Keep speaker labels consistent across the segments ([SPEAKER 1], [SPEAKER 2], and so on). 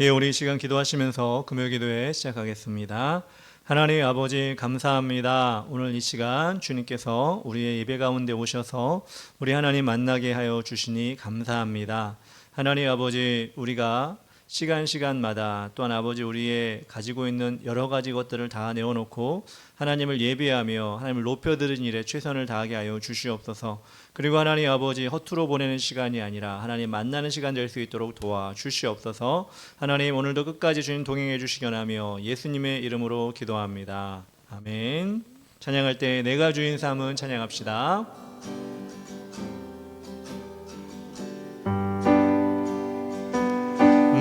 [SPEAKER 1] 예, 우리 이 시간 기도하시면서 금요 기도회 시작하겠습니다. 하나님 아버지 감사합니다. 오늘 이 시간 주님께서 우리의 예배 가운데 오셔서 우리 하나님 만나게 하여 주시니 감사합니다. 하나님 아버지, 우리가 시간마다 또한 아버지 우리의 가지고 있는 여러 가지 것들을 다 내어놓고 하나님을 예배하며 하나님을 높여드리는 일에 최선을 다하게 하여 주시옵소서. 그리고 하나님 아버지, 허투루 보내는 시간이 아니라 하나님 만나는 시간 될 수 있도록 도와주시옵소서. 하나님 오늘도 끝까지 주님 동행해 주시기 원하며 예수님의 이름으로 기도합니다. 아멘. 찬양할 때 내가 주인 삼은 찬양합시다.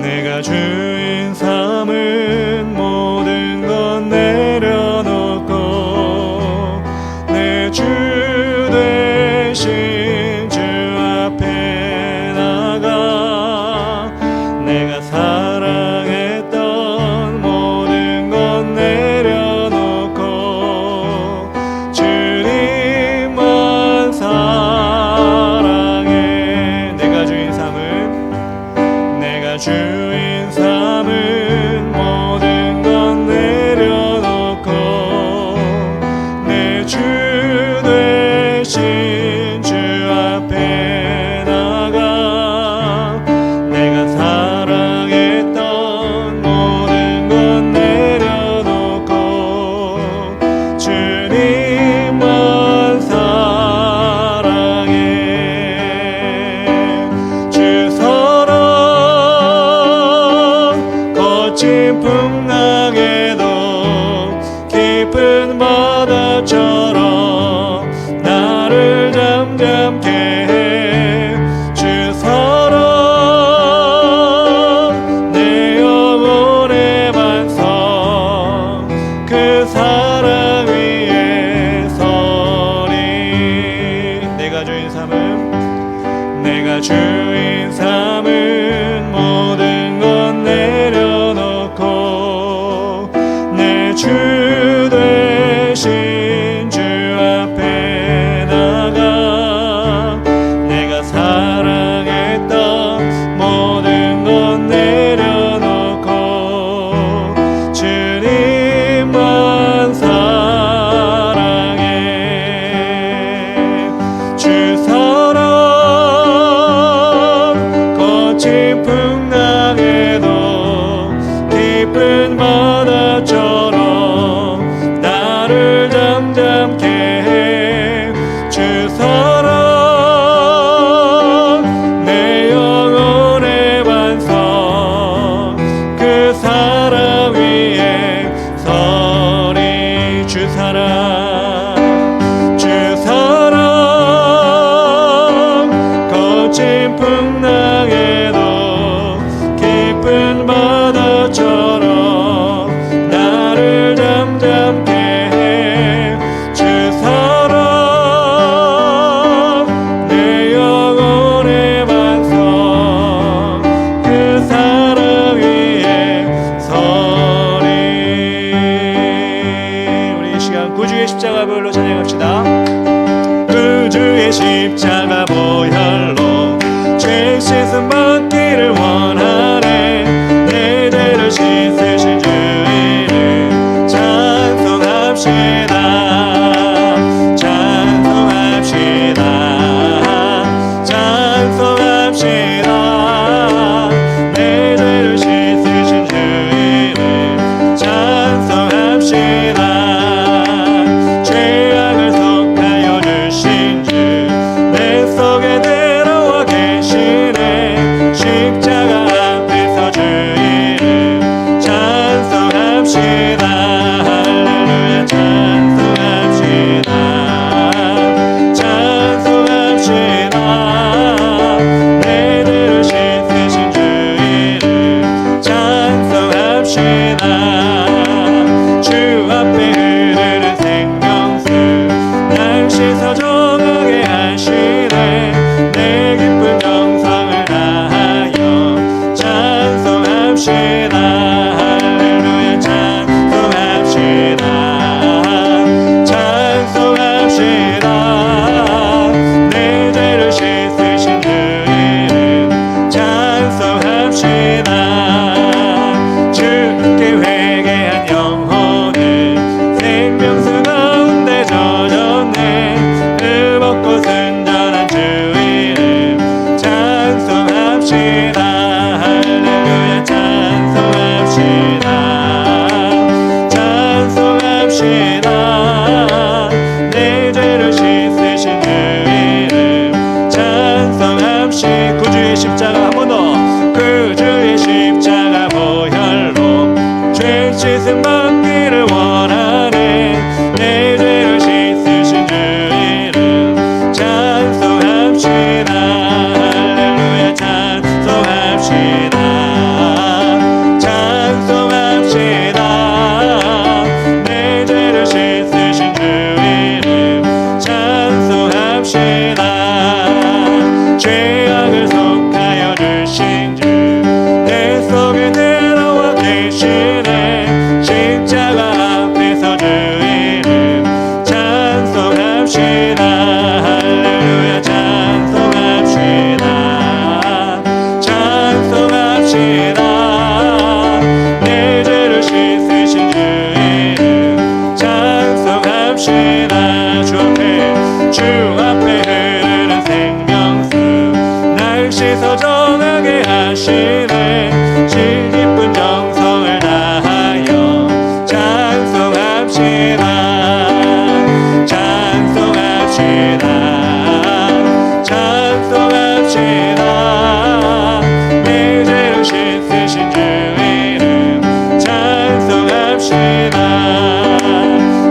[SPEAKER 1] 내가 주인 삼은 모든 것 내려놓고 내 주 되신 주 앞에 나가 내가 사랑했던 모든 것 내려놓고 주님만 사랑해. 내가 주인 삼은 주인 삼은 모든 것 내려놓고 내 주 되신 주 앞에 나가 내가 사랑했던 모든 것 내려놓고 주님만 사랑해. 주 사랑 거친 풍랑에도 깊은 바다처럼 나를 잠잠케 해. 주 사랑 내 영혼의 반성 그 사랑 위에 서리. 내가 주인 삼은 모든 것 내려놓고 내 주 되신 주 앞에 나가 내가 사랑했던 모든 것 내려놓고 주님만 사랑해. 주 사랑 거친 풍랑에도 깊은 바다처럼 나를 잠잠케 해. 주 사랑 내 영혼의 반성 그 사랑 위에 서리. 주 사랑 거친 풍랑에도 깊은 바다처럼 나를 잠잠케 해. 주 사랑 내 영혼의 반성 그 사랑 위에 서리. 우리 이 시간 구주의 십자가 보혈로 찬양합시다. 구주의 십자가 보혈로 죄 씻음 받기를 원하네. 내 죄를 씻으신 주 이름 찬송합시다. 내 죄를 씻으신 주 이름 찬송합시다. 죄악을 속하여 주신 주 내 속에 들어와 계시네. 십자가 앞에서 주 이름 찬송합시다. 할렐루야 찬송합시다. 내 죄를 씻으신 주 이름 찬송합시다. 주 앞에 흐르는 생명수 날 씻어 정하게 하시네. 내 기쁜 정성을 다하여 찬송합시다. 할렐루야 찬송합시다. 내 죄를 씻으신 주 이름 찬송합시다. 씻음 받기를 원하네. 내 죄를 씻으신 주 이름 찬송합시다. 할렐루야 찬송합시다. 찬송합시다. 내 죄를 씻으신 주 이름 찬송합시다. 죄악을 속하여 주신 주 내 속에 들어와 계시네. 십자가 앞에서 주 이름 찬송합시다. 할렐루야 찬송합시다. 찬송합시다. 내 죄를 씻으신 주 이름 찬송합시다. 주 앞에 흐르는 생명수 날 씻어 정하게 하시네. 깊은 정성을 다하여 찬송합시다. 찬송합시다. 찬송합시다. 내 죄를 씻으신 주 이름 찬송합시다.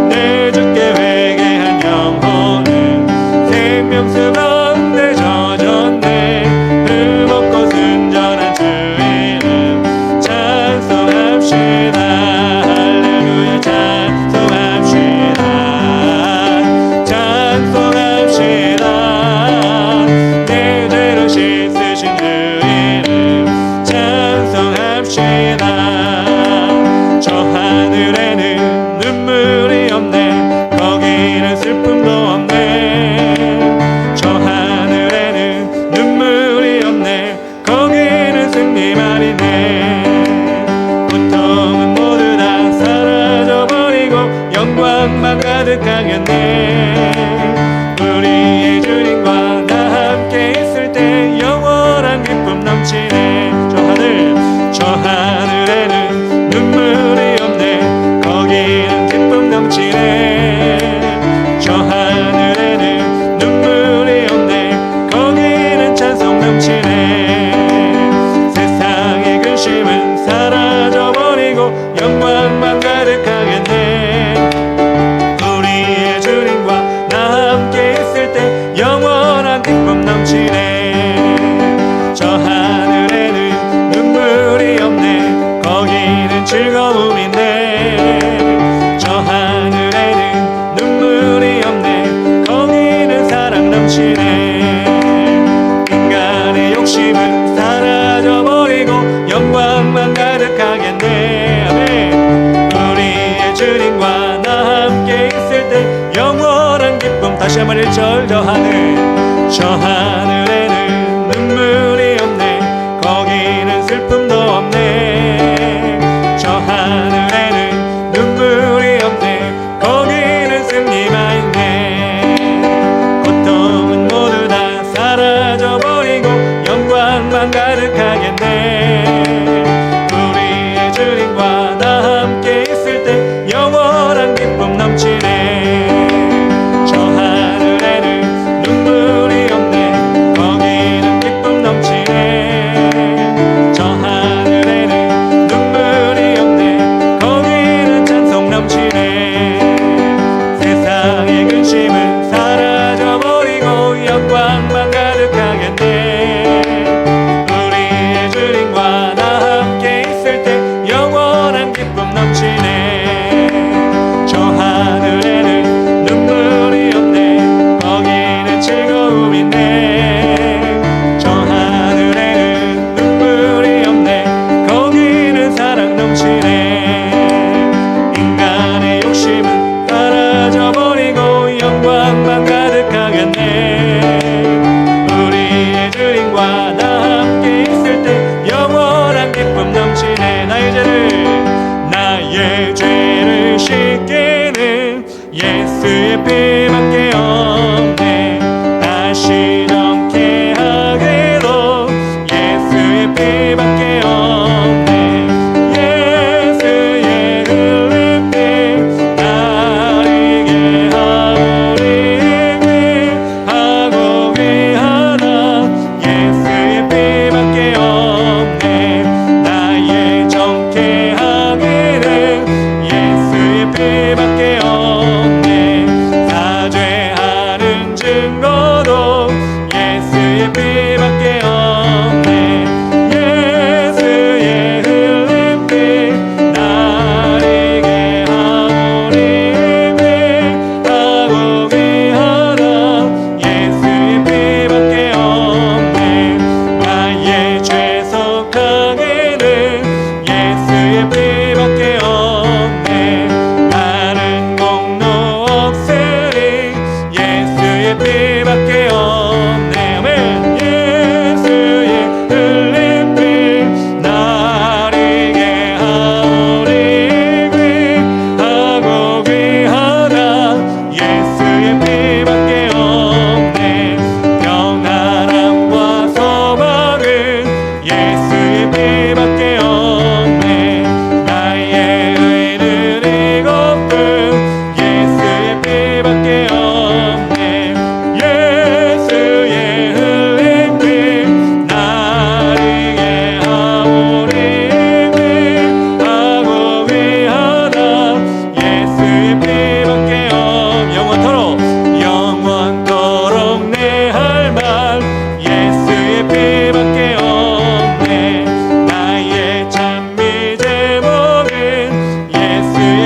[SPEAKER 1] 내 주께 회개한 영혼은 생명수 가운데 젖었네. 흠없고 순전한 주 이름 찬송합시다. 할렐루야 찬송합시다. 찬송합시다. 내 죄를 씻으신 주 이름 찬송합시다. 저 하늘에는 눈물이 없네. 거기는 슬픔도 없네. 저 하늘에는 눈물이 없네. 거기는 승리만이네. 고통은 모두 다 사라져버리고 영광만 가득하겠네. 우리의 주님과 나 함께 있을 때 영원한 기쁨 넘치네. 저 하늘에는 눈물이 없네. 거기는 기쁨 넘치네. 저 하늘에는 눈물이 없네. 거기는 찬송 넘치네. 세상의 근심은 사라져버리고 영광만 가득하겠네. 우리의 주님과 나 함께 있을 때 영원한 기쁨 넘치네. 저 하늘에는 눈물이 없네. 거기는 즐거움이 있네. 저 하늘에는 눈물이 없네. 거기는 사랑 넘치네. 인간의 욕심은 사라져버리고 영광만 가득하겠네. 아멘. 우리의 주님과 나 함께 있을 때 영원한 기쁨. 다시 한번 1절. 저 하늘에는 눈물이 없네. 거기는 슬픔도 없네. 저 하늘에는 눈물이 없네. 거기는 승리만 있네. 고통은 모두 다 사라져버리고 영광만 가득하겠네. 우리의 주님과 나 함께 있을 때 영원한 기쁨 넘치네. 저 하늘에는 눈물이 없네.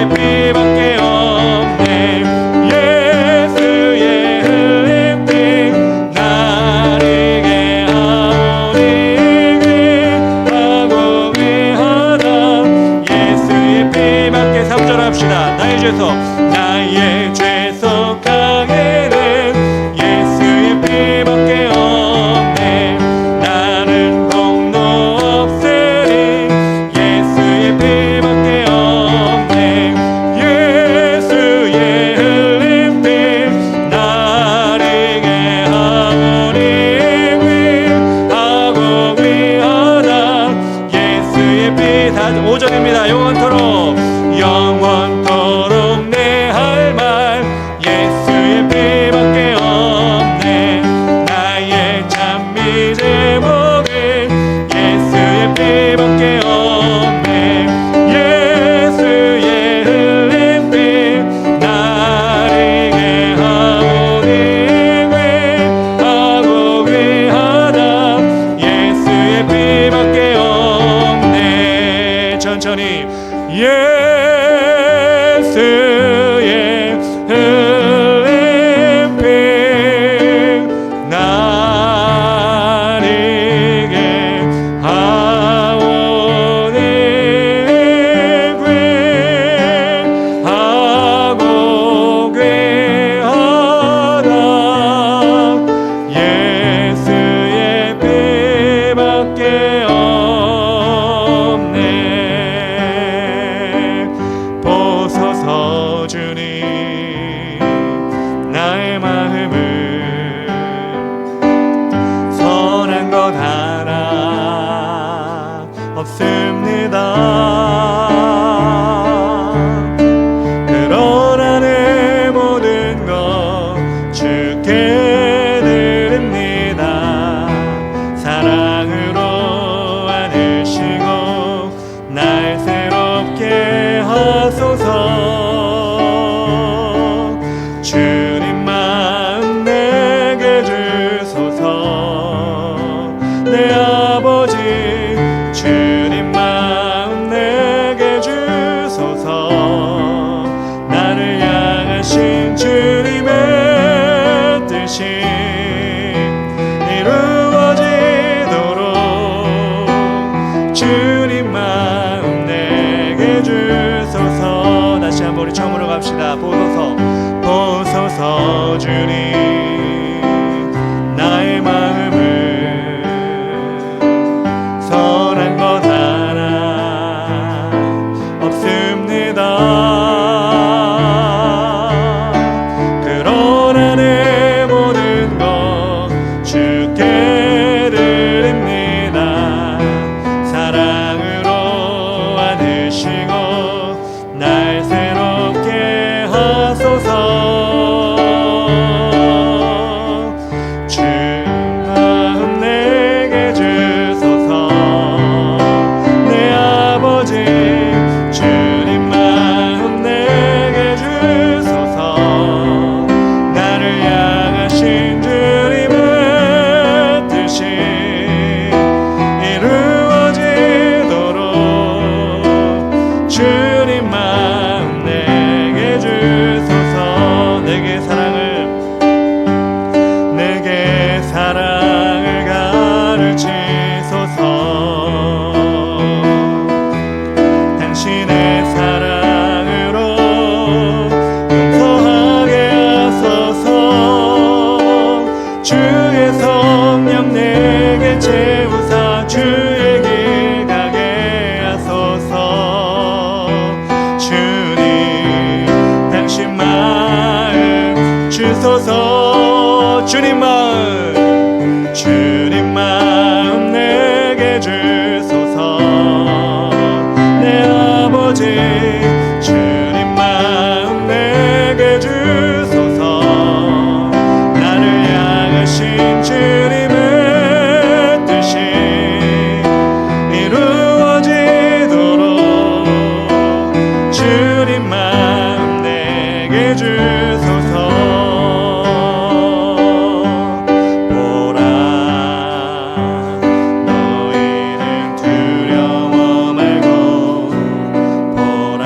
[SPEAKER 1] 피밖에 없네. 예수의 흘린 피 나를 하오니 귀하고 귀하다. 예수의 피밖에 3절 합시다. 나의 죄속 강에는 예수의 피밖에 없네. 나는 공로 없으니 예수의 피밖에 없네. 예수의 흘린 피 나를 하오니 귀하고 귀하다. 예수의 피 5절입니다. 영원토록 내 할 말 예수의 피밖에 없네. 나의 찬미 제목은 예수의 피밖에 없네. 예수의 흘린 피 나를 하오니 귀하고 귀하다. 예수의 피밖에 없네. 천천히 예수의 흘린 피 나를 하오니 귀하고 귀하다. 예수의 피밖에 없네. 보소서 주님 나의 마음을 선한 것 하나 없습니다. 그러나 내 모든 것 주께 드립니다. 사랑으로 안으시고 날 새롭게 하소서. 주님 마음 내게 주소서. 내 아버지 주님 마음 내게 주소서. 나를 향하신 주님의 뜻이 이루어지도록 주님 마음 내게 주소서. 다시 한번 우리 처음으로 갑시다. 보소서 주님 나의 마음을 선한 것 하나 없습니다. 그러나 내 모든 것 주께 드립니다. 사랑으로 안으시고 날 새롭게 하소서. 주 마음 내게 주소서. 내 아버지 주님 마음 내게 주소서. 나를 향하신 주님의 뜻이 이루어지도록 주님 마음 내게 주소서. 내게 사랑을 가르치소서. 당신의 사랑으로 용서하게 하소서. 주의 성령 내게 채우사 주의 길 가게 하소서. 주님 당신 마음 주소서. 주님 마음 내게 주소서. 내 아버지 주님 마음 내게 주소서. 나를 향하신 주님의 뜻이 이루어지도록 주님 마음 내게 주소서. 보라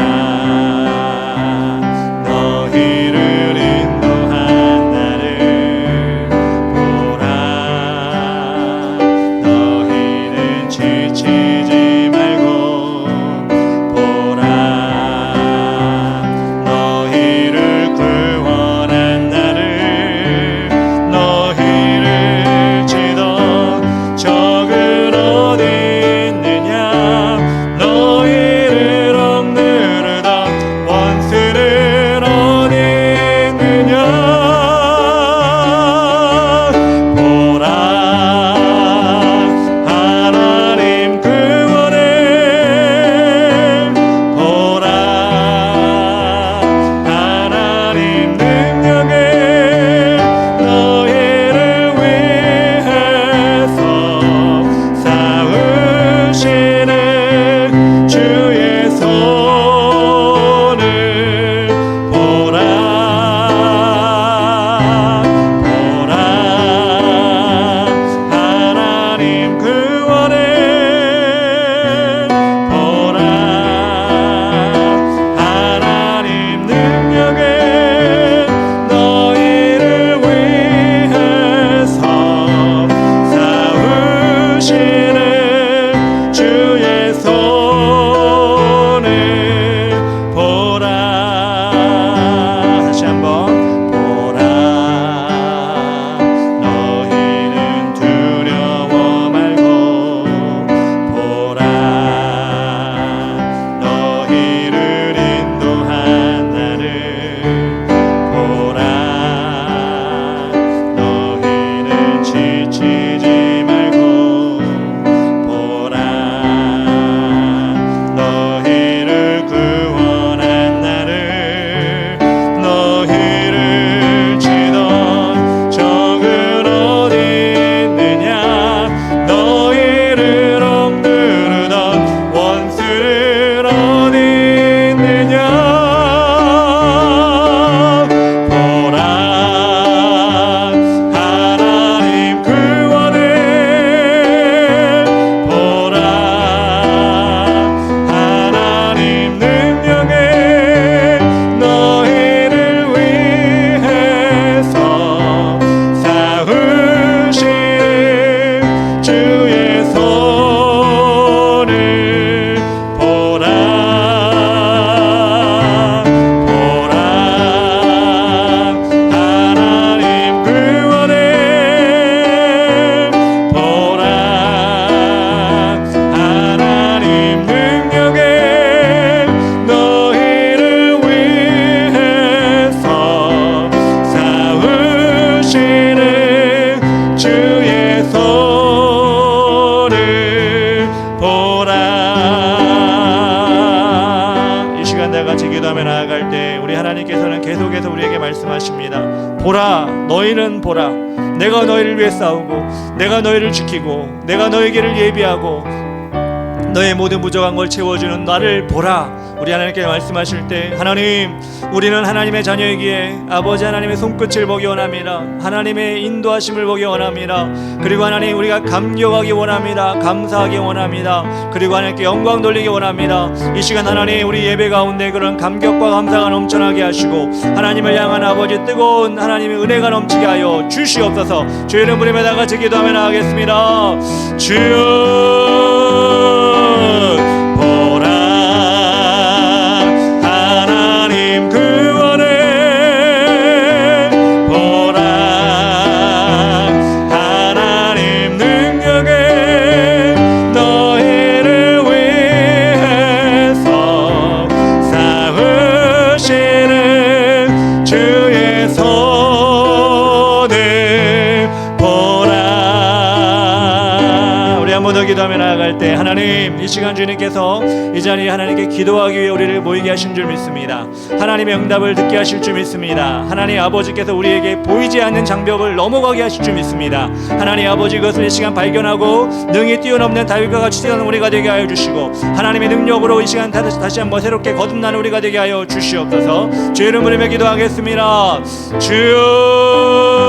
[SPEAKER 1] 같이 기도하며 나아갈 때 우리 하나님께서는 계속해서 우리에게 말씀하십니다. 보라, 너희는 보라, 내가 너희를 위해 싸우고 내가 너희를 지키고 내가 너희에게를 예비하고 너의 모든 부족한 걸 채워주는 나를 보라. 우리 하나님께 말씀하실 때 하나님, 우리는 하나님의 자녀이기에 아버지 하나님의 손끝을 보기 원합니다. 하나님의 인도하심을 보기 원합니다. 그리고 하나님, 우리가 감격하기 원합니다. 감사하기 원합니다. 그리고 하나님께 영광 돌리기 원합니다. 이 시간 하나님, 우리 예배 가운데 그런 감격과 감사가 넘쳐나게 하시고 하나님을 향한 아버지 뜨거운 하나님의 은혜가 넘치게 하여 주시옵소서. 주의 이름 부르며 다 같이 기도하며 나가겠습니다. 주여 보라, 하나님 구원에 보라, 하나님 능력에 너희를 위해서 싸우시는 주의 손을 보라. 우리 한 번 더 기도하며 나아갈 때 하나님, 이 시간 주님께서 이 자리에 하나님께 기도하기 위해 우리를 모이게 하신 줄 믿습니다. 하나님의 응답을 듣게 하실 줄 믿습니다. 하나님 아버지께서 우리에게 보이지 않는 장벽을 넘어가게 하실 줄 믿습니다. 하나님 아버지, 그것을 이 시간 발견하고 능히 뛰어넘는 다윗과 같이 뛰어난 우리가 되게 하여 주시고 하나님의 능력으로 이 시간 다시 한번 새롭게 거듭나는 우리가 되게 하여 주시옵소서. 주의 이름 부르며 기도하겠습니다. 주여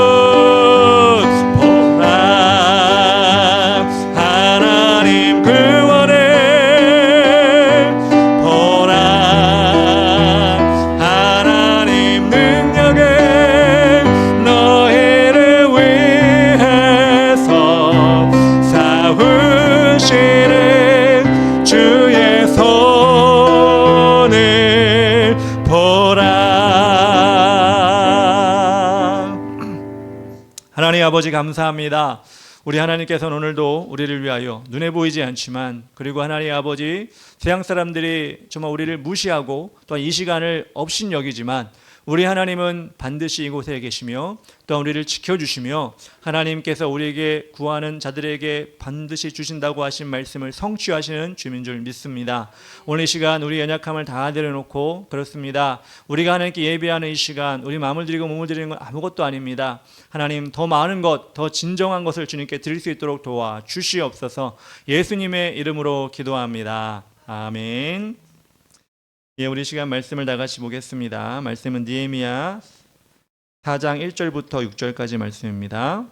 [SPEAKER 1] 하나님 아버지 감사합니다. 우리 하나님께서는 오늘도 우리를 위하여 눈에 보이지 않지만, 그리고 하나님 아버지, 세상 사람들이 정말 우리를 무시하고 또한 이 시간을 업신여기지만 우리 하나님은 반드시 이곳에 계시며 또한 우리를 지켜주시며 하나님께서 우리에게 구하는 자들에게 반드시 주신다고 하신 말씀을 성취하시는 주민 줄 믿습니다. 오늘 이 시간 우리 연약함을 다 내려놓고, 그렇습니다, 우리가 하나님께 예배하는 이 시간 우리 마음을 드리고 몸을 드리는 건 아무것도 아닙니다. 하나님, 더 많은 것, 더 진정한 것을 주님께 드릴 수 있도록 도와 주시옵소서. 예수님의 이름으로 기도합니다. 아멘. 예, 우리 시간 말씀을 다 같이 보겠습니다. 말씀은 느헤미야 4장 1절부터 6절까지 말씀입니다.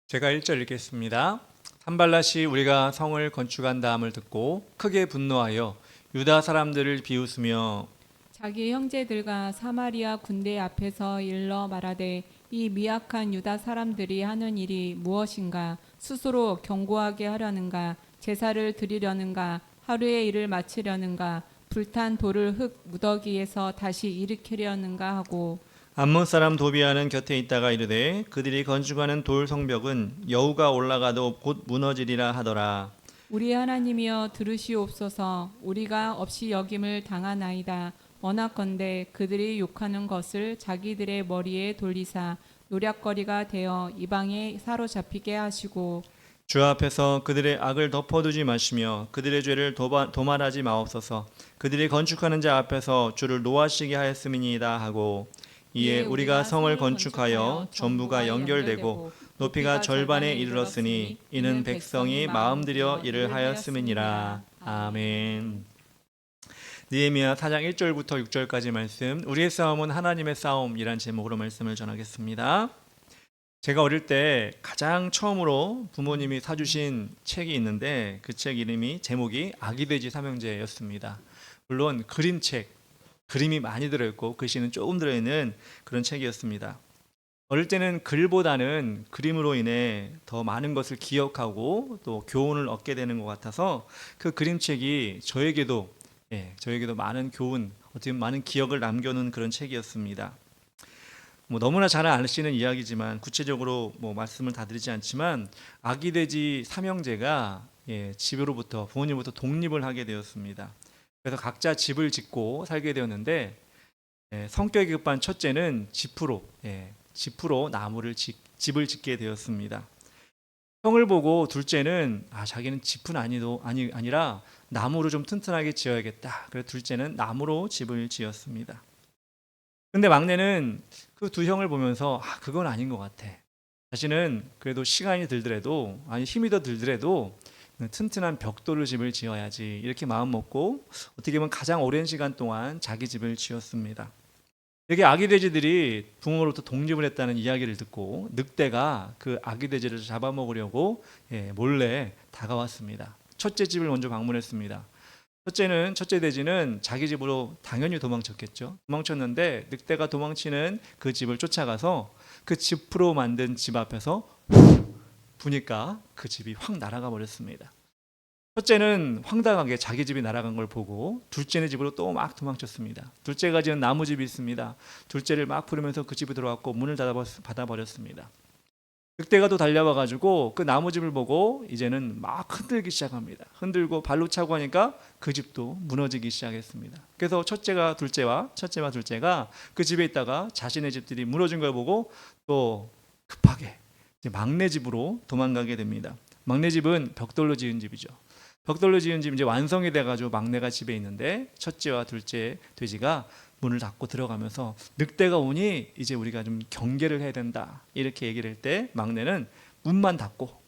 [SPEAKER 1] 제가 1절 읽겠습니다. 산발랏이 우리가 성을 건축한 다음을 듣고 크게 분노하여 유다 사람들을 비웃으며
[SPEAKER 2] 자기 형제들과 사마리아 군대 앞에서 일러 말하되 이 미약한 유다 사람들이 하는 일이 무엇인가? 스스로 견고하게 하려는가? 제사를 드리려는가? 하루의 일을 마치려는가? 불탄 돌을 흙 무더기에서 다시 일으키려는가 하고,
[SPEAKER 1] 암몬 사람 도비아는 곁에 있다가 이르되 그들이 건축하는 돌 성벽은 여우가 올라가도 곧 무너지리라 하더라.
[SPEAKER 2] 우리 하나님이여 들으시옵소서. 우리가 없이 여김을 당하나이다. 원하건대 그들이 욕하는 것을 자기들의 머리에 돌리사 노략거리가 되어 이방에 사로잡히게 하시고,
[SPEAKER 1] 주 앞에서 그들의 악을 덮어두지 마시며 그들의 죄를 도말하지 마옵소서. 그들이 건축하는 자 앞에서 주를 노하시게 하였음이니이다 하고, 이에 우리가 성을 건축하여 전부가 연결되고 높이가 절반에 이르렀으니 이는 백성이 마음들여 일을 하였음이니라. 아멘. 느헤미야 4장 1절부터 6절까지 말씀, 우리의 싸움은 하나님의 싸움이란 제목으로 말씀을 전하겠습니다. 제가 어릴 때 가장 처음으로 부모님이 사주신 책이 있는데 그 책 이름이 제목이 아기돼지 삼형제였습니다. 물론 그림책, 그림이 많이 들어있고 글씨는 조금 들어있는 그런 책이었습니다. 어릴 때는 글보다는 그림으로 인해 더 많은 것을 기억하고 또 교훈을 얻게 되는 것 같아서 그 그림책이 저에게도 많은 교훈, 어떻게 보면 많은 기억을 남겨놓은 그런 책이었습니다. 너무나 잘 아시는 이야기지만 구체적으로 말씀을 다 드리지 않지만 아기돼지 삼형제가 집으로부터 부모님부터 독립을 하게 되었습니다. 그래서 각자 집을 짓고 살게 되었는데 성격이 급한 첫째는 집으로 집으로 집을 짓게 되었습니다. 형을 보고 둘째는 자기는 집은 아니라 나무로 좀 튼튼하게 지어야겠다. 그래서 둘째는 나무로 집을 지었습니다. 근데 막내는 그 두 형을 보면서 그건 아닌 것 같아. 자신은 그래도 시간이 들더라도 힘이 더 들더라도 튼튼한 벽돌을 집을 지어야지 이렇게 마음 먹고 어떻게 보면 가장 오랜 시간 동안 자기 집을 지었습니다. 여기 아기 돼지들이 부모로부터 독립을 했다는 이야기를 듣고 늑대가 그 아기 돼지를 잡아먹으려고 몰래 다가왔습니다. 첫째 집을 먼저 방문했습니다. 첫째 돼지는 자기 집으로 당연히 도망쳤겠죠. 도망쳤는데 늑대가 도망치는 그 집을 쫓아가서 그 집으로 만든 집 앞에서 부니까 그 집이 확 날아가 버렸습니다. 첫째는 황당하게 자기 집이 날아간 걸 보고 둘째네 집으로 또 막 도망쳤습니다. 둘째가 지은 나무집이 있습니다. 둘째를 막 부르면서 그 집에 들어왔고 문을 닫아버렸습니다. 늑대가 또 달려와 가지고 그 나무집을 보고 이제는 막 흔들기 시작합니다. 흔들고 발로 차고 하니까 그 집도 무너지기 시작했습니다. 그래서 첫째와 둘째가 그 집에 있다가 자신의 집들이 무너진 걸 보고 또 급하게 이제 막내 집으로 도망가게 됩니다. 막내 집은 벽돌로 지은 집이죠. 벽돌로 지은 집 이제 완성이 돼가지고 막내가 집에 있는데 첫째와 둘째 돼지가 문을 닫고 들어가면서 늑대가 오니 이제 우리가 좀 경계를 해야 된다 이렇게 얘기를 할 때 막내는 문만 닫고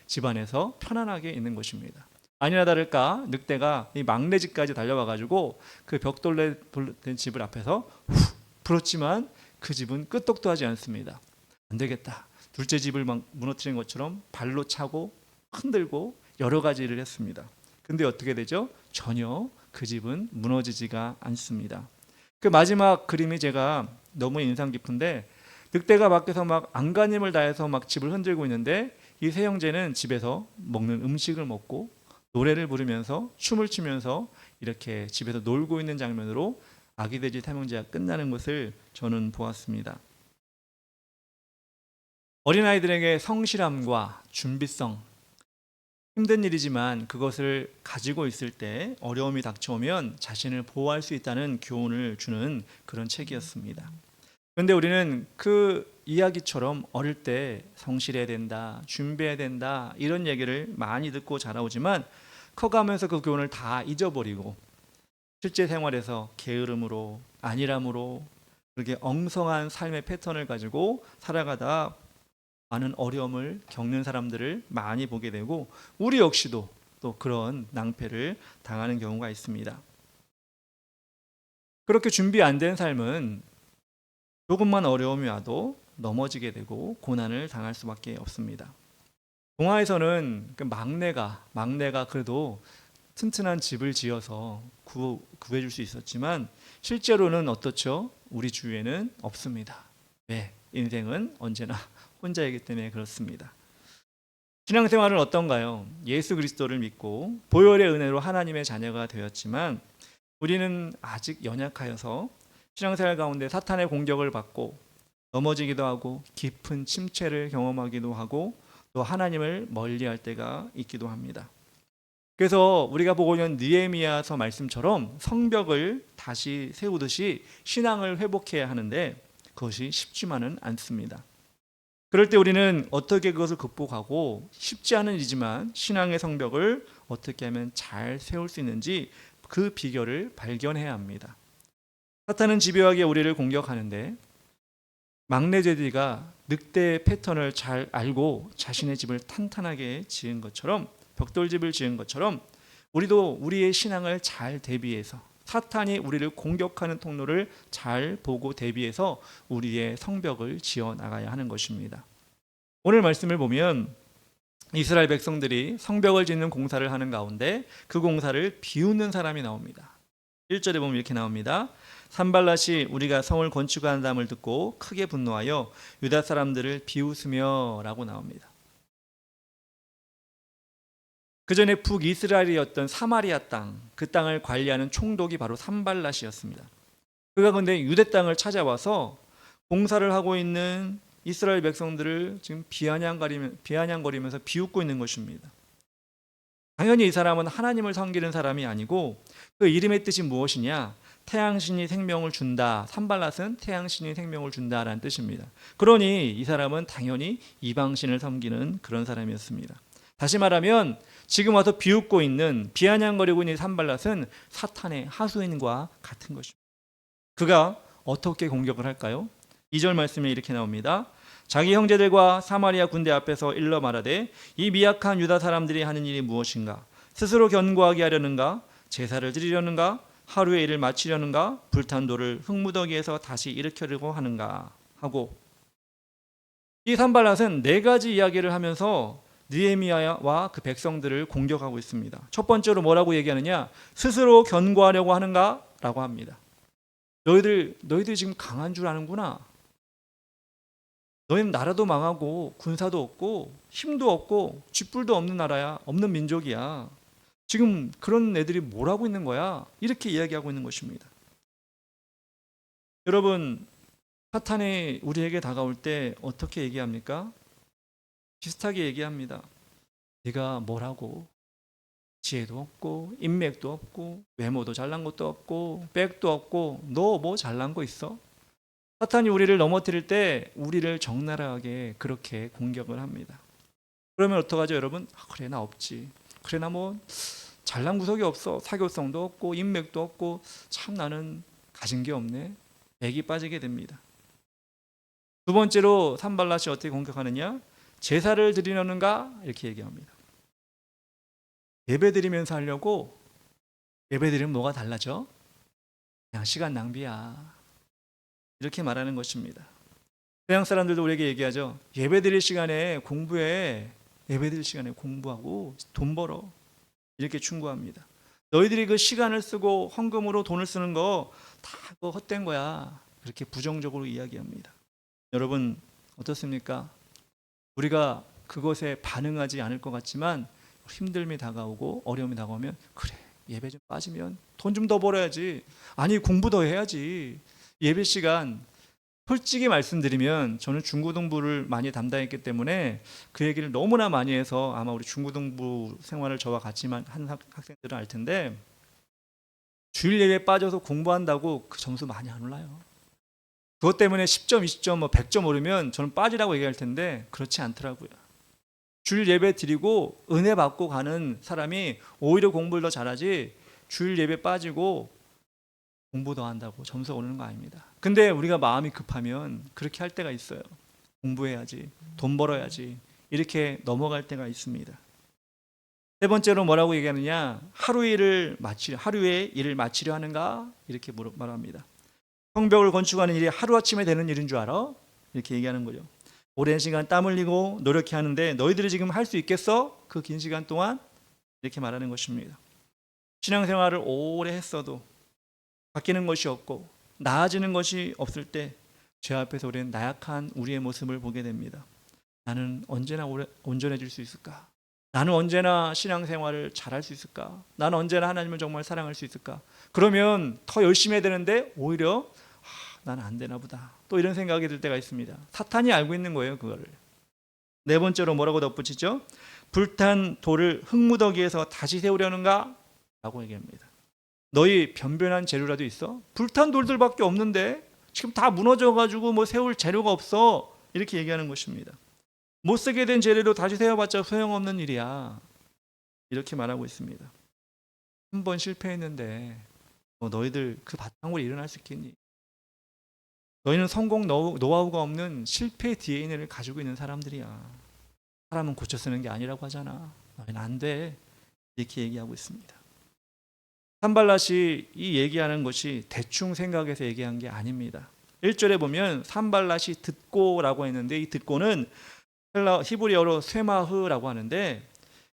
[SPEAKER 1] 집 안에서 편안하게 있는 것입니다. 아니나 다를까 늑대가 이 막내 집까지 달려와 가지고 그 벽돌로 된 집을 앞에서 불었지만 그 집은 끄떡도 하지 않습니다. 안 되겠다. 둘째 집을 막 무너뜨린 것처럼 발로 차고 흔들고 여러 가지 일을 했습니다. 근데 어떻게 되죠? 전혀 그 집은 무너지지가 않습니다. 그 마지막 그림이 제가 너무 인상 깊은데 늑대가 밖에서 막 안간힘을 다해서 막 집을 흔들고 있는데 이 세 형제는 집에서 먹는 음식을 먹고 노래를 부르면서 춤을 추면서 이렇게 집에서 놀고 있는 장면으로 아기 돼지 탐형제가 끝나는 것을 저는 보았습니다. 어린아이들에게 성실함과 준비성 힘든 일이지만 그것을 가지고 있을 때 어려움이 닥쳐오면 자신을 보호할 수 있다는 교훈을 주는 그런 책이었습니다. 그런데 우리는 그 이야기처럼 어릴 때 성실해야 된다, 준비해야 된다 이런 얘기를 많이 듣고 자라오지만 커가면서 그 교훈을 다 잊어버리고 실제 생활에서 게으름으로 안일함으로 그렇게 엉성한 삶의 패턴을 가지고 살아가다 많은 어려움을 겪는 사람들을 많이 보게 되고 우리 역시도 또 그런 낭패를 당하는 경우가 있습니다. 그렇게 준비 안 된 삶은 조금만 어려움이 와도 넘어지게 되고 고난을 당할 수밖에 없습니다. 동화에서는 그 막내가 그래도 튼튼한 집을 지어서 구해줄 수 있었지만 실제로는 어떻죠? 우리 주위에는 없습니다. 왜? 인생은 언제나 혼자이기 때문에 그렇습니다. 신앙생활은 어떤가요? 예수 그리스도를 믿고 보혈의 은혜로 하나님의 자녀가 되었지만 우리는 아직 연약하여서 신앙생활 가운데 사탄의 공격을 받고 넘어지기도 하고 깊은 침체를 경험하기도 하고 또 하나님을 멀리할 때가 있기도 합니다. 그래서 우리가 보고 있는 느헤미야서 말씀처럼 성벽을 다시 세우듯이 신앙을 회복해야 하는데 그것이 쉽지만은 않습니다. 그럴 때 우리는 어떻게 그것을 극복하고 쉽지 않은 일이지만 신앙의 성벽을 어떻게 하면 잘 세울 수 있는지 그 비결을 발견해야 합니다. 사탄은 집요하게 우리를 공격하는데 막내 돼지가 늑대의 패턴을 잘 알고 자신의 집을 탄탄하게 지은 것처럼 벽돌집을 지은 것처럼 우리도 우리의 신앙을 잘 대비해서 사탄이 우리를 공격하는 통로를 잘 보고 대비해서 우리의 성벽을 지어 나가야 하는 것입니다. 오늘 말씀을 보면 이스라엘 백성들이 성벽을 짓는 공사를 하는 가운데 그 공사를 비웃는 사람이 나옵니다. 1절에 보면 이렇게 나옵니다. 산발랏이 우리가 성을 건축한다함을 듣고 크게 분노하여 유다 사람들을 비웃으며 라고 나옵니다. 그 전에 북이스라엘이었던 사마리아 땅, 그 땅을 관리하는 총독이 바로 산발랏이었습니다. 그가 근데 유대 땅을 찾아와서 공사를 하고 있는 이스라엘 백성들을 지금 비아냥거리면서 비웃고 있는 것입니다. 당연히 이 사람은 하나님을 섬기는 사람이 아니고 그 이름의 뜻이 무엇이냐? 태양신이 생명을 준다. 산발랏은 태양신이 생명을 준다라는 뜻입니다. 그러니 이 사람은 당연히 이방신을 섬기는 그런 사람이었습니다. 다시 말하면 지금 와서 비웃고 있는 비아냥거리고 있는 산발랏은 사탄의 하수인과 같은 것입니다. 그가 어떻게 공격을 할까요? 2절 말씀에 이렇게 나옵니다. 자기 형제들과 사마리아 군대 앞에서 일러 말하되 이 미약한 유다 사람들이 하는 일이 무엇인가? 스스로 견고하게 하려는가? 제사를 드리려는가? 하루의 일을 마치려는가? 불탄 돌을 흙무더기에서 다시 일으키려고 하는가? 하고 이 산발랏은 네 가지 이야기를 하면서 느헤미야와 그 백성들을 공격하고 있습니다. 첫 번째로 뭐라고 얘기하느냐? 스스로 견고하려고 하는가? 라고 합니다. 너희들 지금 강한 줄 아는구나. 너희는 나라도 망하고 군사도 없고 힘도 없고 쥐뿔도 없는 나라야. 없는 민족이야. 지금 그런 애들이 뭘 하고 있는 거야? 이렇게 이야기하고 있는 것입니다. 여러분, 사탄이 우리에게 다가올 때 어떻게 얘기합니까? 비슷하게 얘기합니다. 네가 뭘 하고 지혜도 없고 인맥도 없고 외모도 잘난 것도 없고 백도 없고 너 뭐 잘난 거 있어? 사탄이 우리를 넘어뜨릴 때 우리를 적나라하게 그렇게 공격을 합니다. 그러면 어떡하죠, 여러분? 그래 나 없지. 그래 나 뭐 잘난 구석이 없어. 사교성도 없고 인맥도 없고 참 나는 가진 게 없네. 액이 빠지게 됩니다. 두 번째로 산발랏이 어떻게 공격하느냐? 제사를 드리려는가? 이렇게 얘기합니다. 예배 드리면서 하려고. 예배 드리면 뭐가 달라져? 그냥 시간 낭비야. 이렇게 말하는 것입니다. 서양 사람들도 우리에게 얘기하죠. 예배 드릴 시간에 공부해. 예배 드릴 시간에 공부하고 돈 벌어. 이렇게 충고합니다. 너희들이 그 시간을 쓰고 헌금으로 돈을 쓰는 거 다 그거 헛된 거야. 그렇게 부정적으로 이야기합니다. 여러분 어떻습니까? 우리가 그것에 반응하지 않을 것 같지만 힘듦이 다가오고 어려움이 다가오면 그래 예배 좀 빠지면 돈 좀 더 벌어야지. 아니 공부 더 해야지. 예배 시간 솔직히 말씀드리면 저는 중고등부를 많이 담당했기 때문에 그 얘기를 너무나 많이 해서 아마 우리 중고등부 생활을 저와 같이 한 학생들은 알 텐데 주일 예배에 빠져서 공부한다고 그 점수 많이 안 올라요. 그것 때문에 10점, 20점, 뭐 100점 오르면 저는 빠지라고 얘기할 텐데 그렇지 않더라고요. 주일 예배 드리고 은혜 받고 가는 사람이 오히려 공부를 더 잘하지 주일 예배 빠지고 공부 더 한다고 점수 오르는 거 아닙니다. 근데 우리가 마음이 급하면 그렇게 할 때가 있어요. 공부해야지, 돈 벌어야지 이렇게 넘어갈 때가 있습니다. 세 번째로 뭐라고 얘기하느냐? 하루의 일을 마치려 하는가? 이렇게 말합니다. 성벽을 건축하는 일이 하루아침에 되는 일인 줄 알아? 이렇게 얘기하는 거죠. 오랜 시간 땀 흘리고 노력해 하는데 너희들이 지금 할 수 있겠어? 그 긴 시간 동안? 이렇게 말하는 것입니다. 신앙생활을 오래 했어도 바뀌는 것이 없고 나아지는 것이 없을 때 제 앞에서 우리는 나약한 우리의 모습을 보게 됩니다. 나는 언제나 온전해질 수 있을까? 나는 언제나 신앙생활을 잘할 수 있을까? 나는 언제나 하나님을 정말 사랑할 수 있을까? 그러면 더 열심히 해야 되는데 오히려 나는 안 되나 보다. 또 이런 생각이 들 때가 있습니다. 사탄이 알고 있는 거예요, 그거를. 네 번째로 뭐라고 덧붙이죠? 불탄 돌을 흙무더기에서 다시 세우려는가? 라고 얘기합니다. 너희 변변한 재료라도 있어? 불탄 돌들밖에 없는데 지금 다 무너져가지고 뭐 세울 재료가 없어. 이렇게 얘기하는 것입니다. 못 쓰게 된 재료로 다시 세워봤자 소용없는 일이야. 이렇게 말하고 있습니다. 한 번 실패했는데 너희들 그 바탕으로 일어날 수 있겠니? 너희는 성공 노하우가 없는 실패 DNA를 가지고 있는 사람들이야. 사람은 고쳐 쓰는 게 아니라고 하잖아. 너희는 안 돼. 이렇게 얘기하고 있습니다. 산발랏이 이 얘기하는 것이 대충 생각해서 얘기한 게 아닙니다. 1절에 보면 산발랏이 듣고라고 했는데 이 듣고는 히브리어로 쇠마흐라고 하는데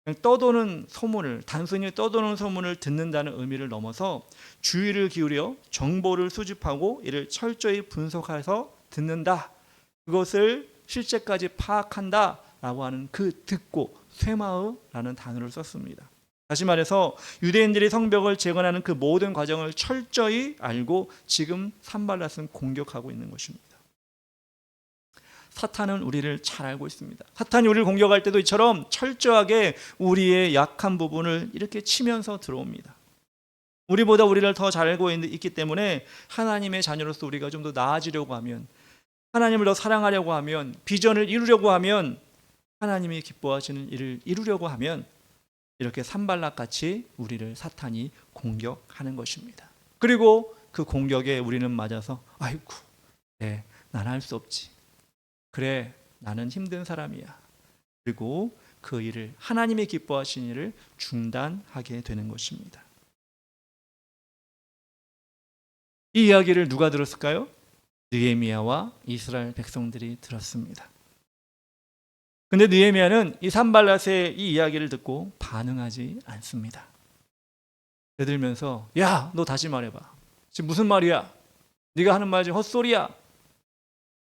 [SPEAKER 1] 그냥 떠도는 소문을 단순히 떠도는 소문을 듣는다는 의미를 넘어서 주의를 기울여 정보를 수집하고 이를 철저히 분석해서 듣는다. 그것을 실제까지 파악한다라고 하는 그 듣고 쇠마흐라는 단어를 썼습니다. 다시 말해서 유대인들이 성벽을 재건하는 그 모든 과정을 철저히 알고 지금 산발랏은 공격하고 있는 것입니다. 사탄은 우리를 잘 알고 있습니다. 사탄이 우리를 공격할 때도 이처럼 철저하게 우리의 약한 부분을 이렇게 치면서 들어옵니다. 우리보다 우리를 더 잘 알고 있기 때문에 하나님의 자녀로서 우리가 좀 더 나아지려고 하면, 하나님을 더 사랑하려고 하면, 비전을 이루려고 하면, 하나님이 기뻐하시는 일을 이루려고 하면 이렇게 산발락같이 우리를 사탄이 공격하는 것입니다. 그리고 그 공격에 우리는 맞아서 아이고, 네, 나는 할 수 없지. 그래, 나는 힘든 사람이야. 그리고 그 일을, 하나님이 기뻐하시는 일을 중단하게 되는 것입니다. 이 이야기를 누가 들었을까요? 느헤미야와 이스라엘 백성들이 들었습니다. 근데 느헤미야는 이 산발랏의 이 이야기를 듣고 반응하지 않습니다. 대들면서 야, 너 다시 말해봐. 지금 무슨 말이야? 네가 하는 말 지금 헛소리야.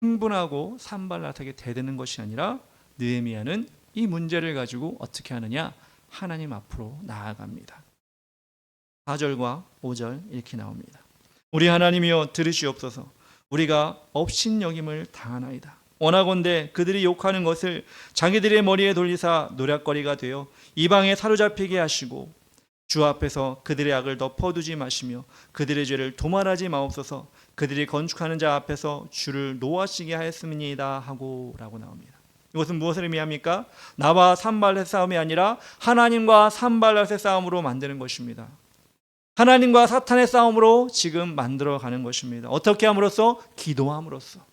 [SPEAKER 1] 흥분하고 산발랏에게 대드는 것이 아니라 느헤미야는 이 문제를 가지고 어떻게 하느냐? 하나님 앞으로 나아갑니다. 4절과 5절 이렇게 나옵니다. 우리 하나님이여 들으시옵소서. 우리가 업신여김을 당하나이다. 원하건대 그들이 욕하는 것을 자기들의 머리에 돌리사 노략거리가 되어 이방에 사로잡히게 하시고 주 앞에서 그들의 악을 덮어두지 마시며 그들의 죄를 도말하지 마옵소서. 그들이 건축하는 자 앞에서 주를 노하시게 하였음이니이다 하고 라고 나옵니다. 이것은 무엇을 의미합니까? 나와 산발랏의 싸움이 아니라 하나님과 산발랏의 싸움으로 만드는 것입니다. 하나님과 사탄의 싸움으로 지금 만들어가는 것입니다. 어떻게 함으로써? 기도함으로써.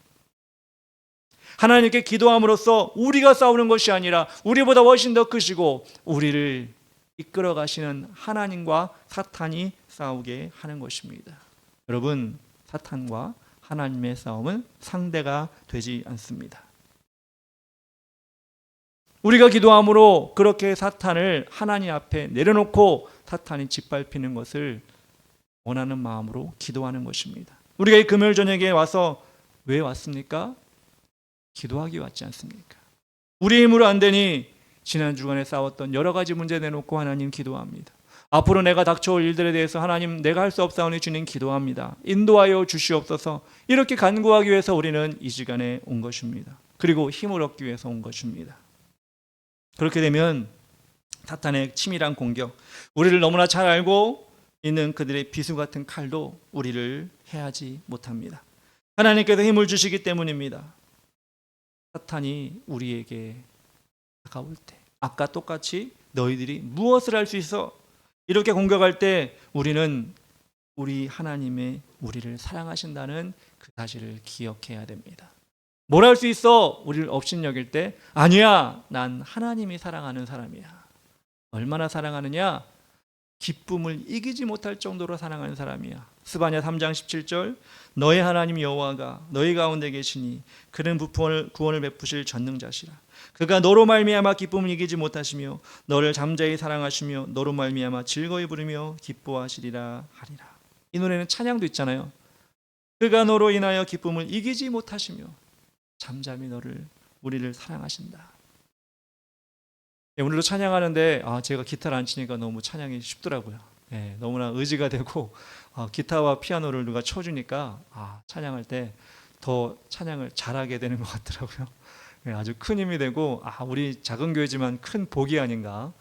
[SPEAKER 1] 하나님께 기도함으로써 우리가 싸우는 것이 아니라 우리보다 훨씬 더 크시고 우리를 이끌어 가시는 하나님과 사탄이 싸우게 하는 것입니다. 여러분, 사탄과 하나님의 싸움은 상대가 되지 않습니다. 우리가 기도함으로 그렇게 사탄을 하나님 앞에 내려놓고 사탄이 짓밟히는 것을 원하는 마음으로 기도하는 것입니다. 우리가 이 금요일 저녁에 와서 왜 왔습니까? 기도하기 왔지 않습니까? 우리 힘으로 안 되니 지난 주간에 싸웠던 여러 가지 문제 내놓고 하나님 기도합니다. 앞으로 내가 닥쳐올 일들에 대해서 하나님 내가 할 수 없사오니 주님 기도합니다. 인도하여 주시옵소서. 이렇게 간구하기 위해서 우리는 이 시간에 온 것입니다. 그리고 힘을 얻기 위해서 온 것입니다. 그렇게 되면 사탄의 치밀한 공격, 우리를 너무나 잘 알고 있는 그들의 비수 같은 칼도 우리를 해하지 못합니다. 하나님께서 힘을 주시기 때문입니다. 사탄이 우리에게 다가올 때 아까 똑같이 너희들이 무엇을 할 수 있어? 이렇게 공격할 때 우리는 우리 하나님의 우리를 사랑하신다는 그 사실을 기억해야 됩니다. 뭘 할 수 있어? 우리를 업신여길 때 아니야, 난 하나님이 사랑하는 사람이야. 얼마나 사랑하느냐? 기쁨을 이기지 못할 정도로 사랑하는 사람이야. 스바냐 3장 17절 너의 하나님 여호와가 너희 가운데 계시니 그는 구원을 베푸실 전능자시라. 그가 너로 말미암아 기쁨을 이기지 못하시며 너를 잠자히 사랑하시며 너로 말미암아 즐거이 부르며 기뻐하시리라 하리라. 이 노래는 찬양도 있잖아요. 그가 너로 인하여 기쁨을 이기지 못하시며 잠잠히 우리를 사랑하신다. 오늘도 찬양하는데 제가 기타를 안 치니까 너무 찬양이 쉽더라고요. 너무나 의지가 되고 기타와 피아노를 누가 쳐주니까 찬양할 때 더 찬양을 잘하게 되는 것 같더라고요. 아주 큰 힘이 되고 우리 작은 교회지만 큰 복이 아닌가,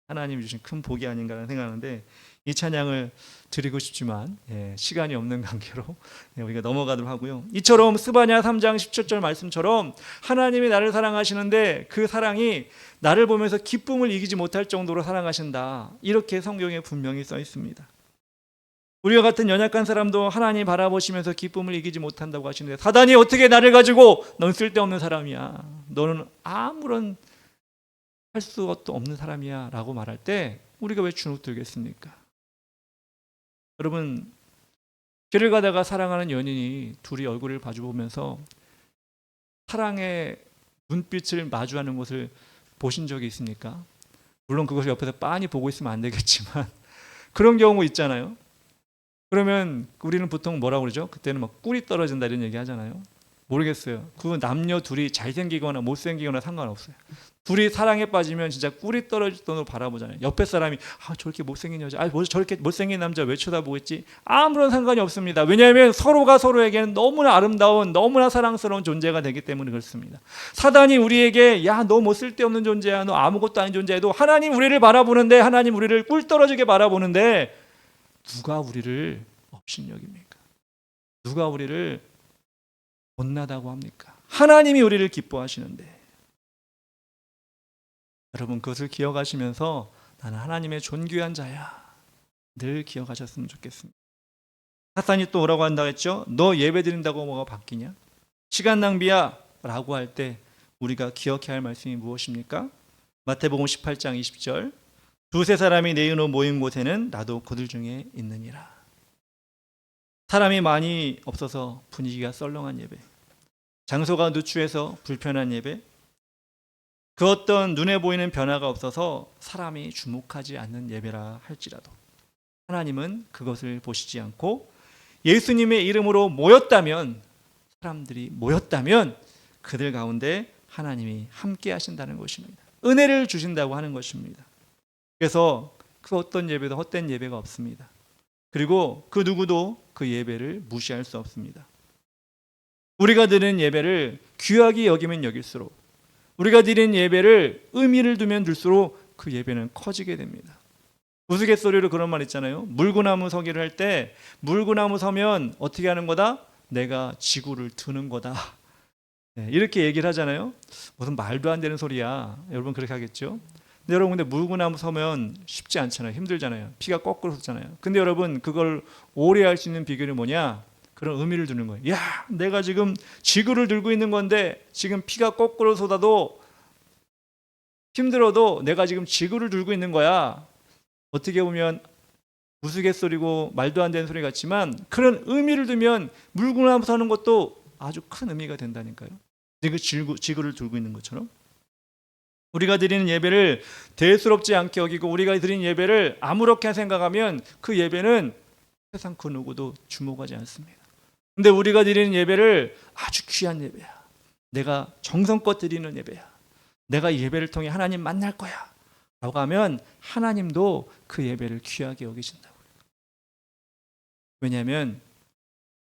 [SPEAKER 1] 하나님이 주신 큰 복이 아닌가라는 생각하는데 이 찬양을 드리고 싶지만 시간이 없는 관계로 우리가 넘어가도록 하고요. 이처럼 스바냐 3장 17절 말씀처럼 하나님이 나를 사랑하시는데 그 사랑이 나를 보면서 기쁨을 이기지 못할 정도로 사랑하신다. 이렇게 성경에 분명히 써 있습니다. 우리와 같은 연약한 사람도 하나님 바라보시면서 기쁨을 이기지 못한다고 하시는데 사단이 어떻게 나를 가지고 넌 쓸데없는 사람이야. 너는 아무런 할 수도 없는 사람이야 라고 말할 때 우리가 왜 주눅들겠습니까? 여러분, 길을 가다가 사랑하는 연인이 둘이 얼굴을 마주보면서 사랑의 눈빛을 마주하는 것을 보신 적이 있습니까? 물론 그것을 옆에서 빤히 보고 있으면 안 되겠지만 그런 경우 있잖아요. 그러면 우리는 보통 뭐라고 그러죠? 그때는 막 꿀이 떨어진다 이런 얘기 하잖아요. 모르겠어요. 그 남녀 둘이 잘생기거나 못생기거나 상관없어요. 둘이 사랑에 빠지면 진짜 꿀이 떨어질 정도로 바라보잖아요. 옆에 사람이 저렇게 못생긴 여자, 뭐 저렇게 못생긴 남자 왜 쳐다보고 있지? 아무런 상관이 없습니다. 왜냐하면 서로가 서로에게는 너무나 아름다운, 너무나 사랑스러운 존재가 되기 때문에 그렇습니다. 사단이 우리에게 너 뭐 쓸데없는 존재야, 너 아무것도 아닌 존재야도 하나님 우리를 바라보는데, 하나님 우리를 꿀 떨어지게 바라보는데 누가 우리를 업신여깁니까? 누가 우리를 못나다고 합니까? 하나님이 우리를 기뻐하시는데. 여러분 그것을 기억하시면서 나는 하나님의 존귀한 자야 늘 기억하셨으면 좋겠습니다. 사탄이 또 오라고 한다고 했죠. 너 예배 드린다고 뭐가 바뀌냐? 시간 낭비야 라고 할 때 우리가 기억해야 할 말씀이 무엇입니까? 마태복음 18장 20절 두세 사람이 내 이름으로 모인 곳에는 나도 그들 중에 있느니라. 사람이 많이 없어서 분위기가 썰렁한 예배, 장소가 누추해서 불편한 예배, 그 어떤 눈에 보이는 변화가 없어서 사람이 주목하지 않는 예배라 할지라도 하나님은 그것을 보시지 않고 예수님의 이름으로 모였다면, 사람들이 모였다면 그들 가운데 하나님이 함께 하신다는 것입니다. 은혜를 주신다고 하는 것입니다. 그래서 그 어떤 예배도 헛된 예배가 없습니다. 그리고 그 누구도 그 예배를 무시할 수 없습니다. 우리가 드리는 예배를 귀하게 여기면 여길수록, 우리가 드리는 예배를 의미를 두면 둘수록 그 예배는 커지게 됩니다. 우스갯소리로 그런 말 있잖아요. 물구나무 서기를 할 때 물구나무 서면 어떻게 하는 거다? 내가 지구를 드는 거다. 이렇게 얘기를 하잖아요. 무슨 말도 안 되는 소리야. 여러분 그렇게 하겠죠? 근데 여러분 근데 물구나무 서면 쉽지 않잖아요. 힘들잖아요. 피가 거꾸로 솟잖아요. 근데 여러분 그걸 오래 할 수 있는 비결이 뭐냐? 그런 의미를 두는 거예요. 야, 내가 지금 지구를 들고 있는 건데 지금 피가 거꾸로 쏟아도 힘들어도 내가 지금 지구를 들고 있는 거야. 어떻게 보면 우스갯소리고 말도 안 되는 소리 같지만 그런 의미를 두면 물구나무 서는 것도 아주 큰 의미가 된다니까요. 그 지구를 들고 있는 것처럼 우리가 드리는 예배를 대수롭지 않게 여기고 우리가 드리는 예배를 아무렇게 생각하면 그 예배는 세상 그 누구도 주목하지 않습니다. 근데 우리가 드리는 예배를 아주 귀한 예배야. 내가 정성껏 드리는 예배야. 내가 이 예배를 통해 하나님 만날 거야 라고 하면 하나님도 그 예배를 귀하게 여기신다고요. 왜냐하면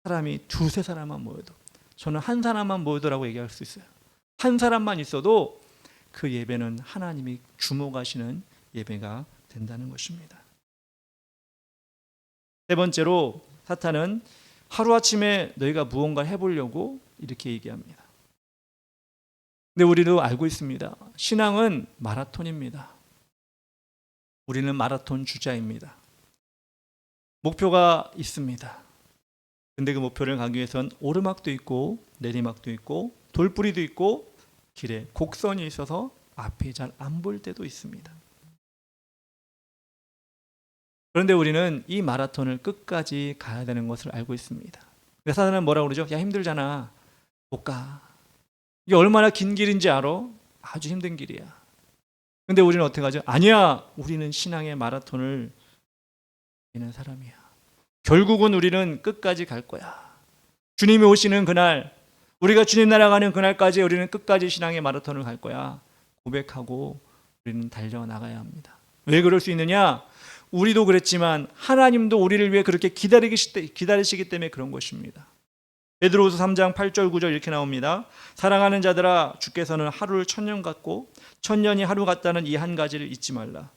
[SPEAKER 1] 사람이 두세 사람만 모여도, 저는 한 사람만 모여도라고 얘기할 수 있어요. 한 사람만 있어도 그 예배는 하나님이 주목하시는 예배가 된다는 것입니다. 세 번째로 사탄은 하루아침에 너희가 무언가 해보려고 이렇게 얘기합니다. 근데 우리도 알고 있습니다. 신앙은 마라톤입니다. 우리는 마라톤 주자입니다. 목표가 있습니다. 근데 그 목표를 가기 위해선 오르막도 있고 내리막도 있고 돌뿌리도 있고 길에 곡선이 있어서 앞이 잘 안 보일 때도 있습니다. 그런데 우리는 이 마라톤을 끝까지 가야 되는 것을 알고 있습니다. 근데 사단은 뭐라고 그러죠? 야, 힘들잖아. 못 가. 이게 얼마나 긴 길인지 알아? 아주 힘든 길이야. 근데 우리는 어떻게 하죠? 아니야. 우리는 신앙의 마라톤을 뛰는 사람이야. 결국은 우리는 끝까지 갈 거야. 주님이 오시는 그날, 우리가 주님 나라 가는 그날까지 우리는 끝까지 신앙의 마라톤을 갈 거야. 고백하고 우리는 달려나가야 합니다. 왜 그럴 수 있느냐? 우리도 그랬지만 하나님도 우리를 위해 그렇게 기다리시기 때문에 그런 것입니다. 베드로후서 3장 8절 9절 이렇게 나옵니다. 사랑하는 자들아, 주께서는 하루를 1000년 같고 1000년이 하루 같다는 이 한 가지를 잊지 말라.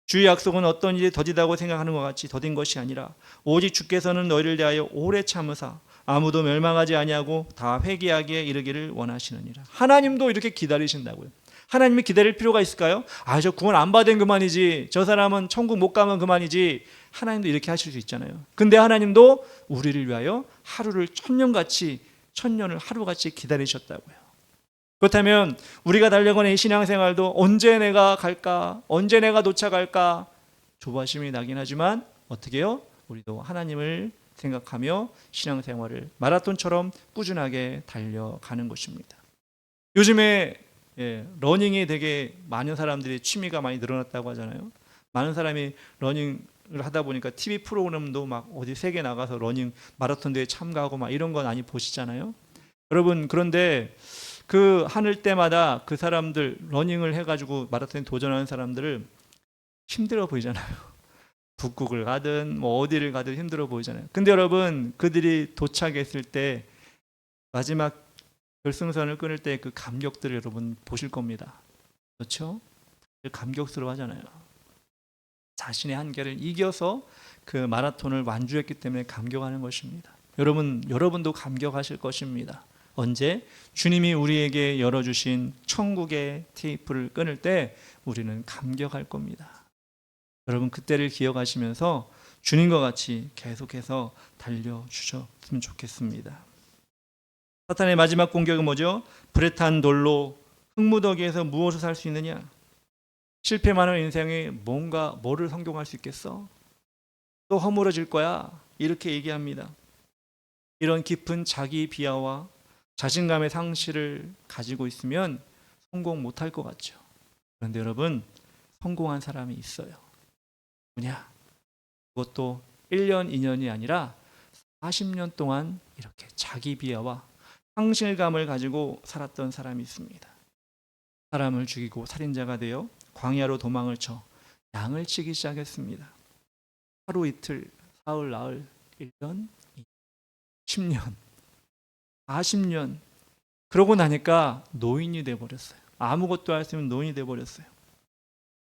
[SPEAKER 1] 주의 약속은 어떤 일이 더디다고 생각하는 것 같이 더딘 것이 아니라 오직 주께서는 너희를 대하여 오래 참으사 아무도 멸망하지 아니하고 다 회개하기에 이르기를 원하시느니라. 하나님도 이렇게 기다리신다고요. 하나님이 기다릴 필요가 있을까요? 저 구원 안 받은 그만이지, 저 사람은 천국 못 가면 그만이지. 하나님도 이렇게 하실 수 있잖아요. 근데 하나님도 우리를 위하여 하루를 1000년같이, 1000년을 하루같이 기다리셨다고요. 그렇다면 우리가 달려가는 이 신앙생활도 언제 내가 갈까, 언제 내가 도착할까 조바심이 나긴 하지만 어떻게 해요? 우리도 하나님을 생각하며 신앙생활을 마라톤처럼 꾸준하게 달려가는 것입니다. 요즘에 러닝이 되게 많은 사람들이 취미가 많이 늘어났다고 하잖아요. 많은 사람이 러닝을 하다 보니까 TV 프로그램도 막 어디 세계 나가서 러닝 마라톤 대회 참가하고 막 이런 거 많이 보시잖아요. 여러분, 그런데 그 하늘 때마다 그 사람들 러닝을 해가지고 마라톤에 도전하는 사람들을 힘들어 보이잖아요. 북극을 가든 뭐 어디를 가든 힘들어 보이잖아요. 근데 여러분, 그들이 도착했을 때 마지막 결승선을 끊을 때 그 감격들을 여러분 보실 겁니다. 그렇죠? 감격스러워하잖아요. 자신의 한계를 이겨서 그 마라톤을 완주했기 때문에 감격하는 것입니다. 여러분도 감격하실 것입니다. 언제? 주님이 우리에게 열어주신 천국의 테이프를 끊을 때 우리는 감격할 겁니다. 여러분 그때를 기억하시면서 주님과 같이 계속해서 달려주셨으면 좋겠습니다. 사탄의 마지막 공격은 뭐죠? 불에 탄 돌로 흙무더기에서 무엇을 살 수 있느냐? 실패만 하는 인생에 뭐를 성공할 수 있겠어? 또 허물어질 거야. 이렇게 얘기합니다. 이런 깊은 자기 비하와 자신감의 상실을 가지고 있으면 성공 못할 것 같죠. 그런데 여러분, 성공한 사람이 있어요. 뭐냐? 그것도 1년, 2년이 아니라 40년 동안 이렇게 자기 비하와 상실감을 가지고 살았던 사람이 있습니다. 사람을 죽이고 살인자가 되어 광야로 도망을 쳐 양을 치기 시작했습니다. 하루 이틀, 사흘, 나흘, 1년, 10년, 40년 그러고 나니까 노인이 돼버렸어요. 아무것도 할 수 없는 노인이 돼버렸어요.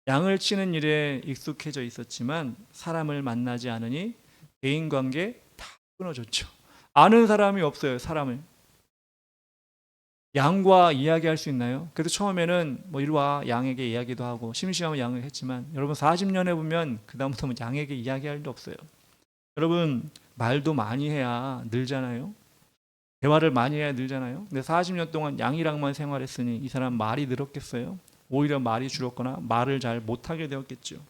[SPEAKER 1] 양을 치는 일에 익숙해져 있었지만 사람을 만나지 않으니 대인관계 다 끊어졌죠. 아는 사람이 없어요. 사람을. 양과 이야기할 수 있나요? 그래도 처음에는 뭐 이리 와 양에게 이야기도 하고 심심하면 양을 했지만 여러분 40년 해보면 그 다음부터는 양에게 이야기할 일도 없어요. 여러분 말도 많이 해야 늘잖아요. 대화를 많이 해야 늘잖아요. 근데 40년 동안 양이랑만 생활했으니 이 사람 말이 늘었겠어요? 오히려 말이 줄었거나 말을 잘 못하게 되었겠죠.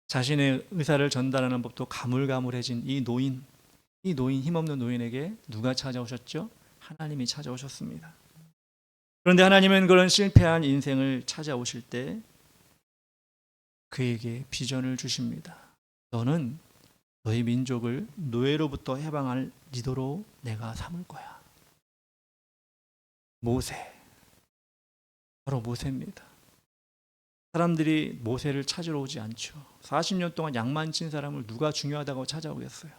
[SPEAKER 1] 자신의 의사를 전달하는 법도 가물가물해진 이 노인 힘없는 노인에게 누가 찾아오셨죠? 하나님이 찾아오셨습니다. 그런데 하나님은 그런 실패한 인생을 찾아오실 때 그에게 비전을 주십니다. 너는 너희 민족을 노예로부터 해방할 리더로 내가 삼을 거야. 모세, 바로 모세입니다. 사람들이 모세를 찾으러 오지 않죠. 40년 동안 양만 친 사람을 누가 중요하다고 찾아오겠어요.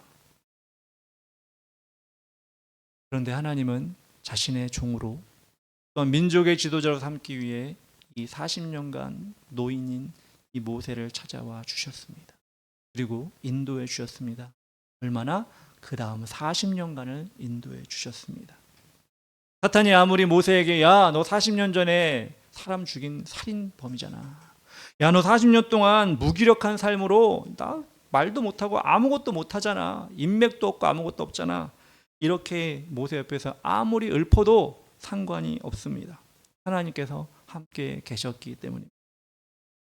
[SPEAKER 1] 그런데 하나님은 자신의 종으로 또한 민족의 지도자로 삼기 위해 이 40년간 노인인 이 모세를 찾아와 주셨습니다. 그리고 인도해 주셨습니다. 얼마나? 그 다음 40년간을 인도해 주셨습니다. 사탄이 아무리 모세에게 야, 너 40년 전에 사람 죽인 살인범이잖아. 야, 너 40년 동안 무기력한 삶으로 나 말도 못하고 아무것도 못하잖아. 인맥도 없고 아무것도 없잖아. 이렇게 모세 옆에서 아무리 읊어도 상관이 없습니다. 하나님께서 함께 계셨기 때문입니다.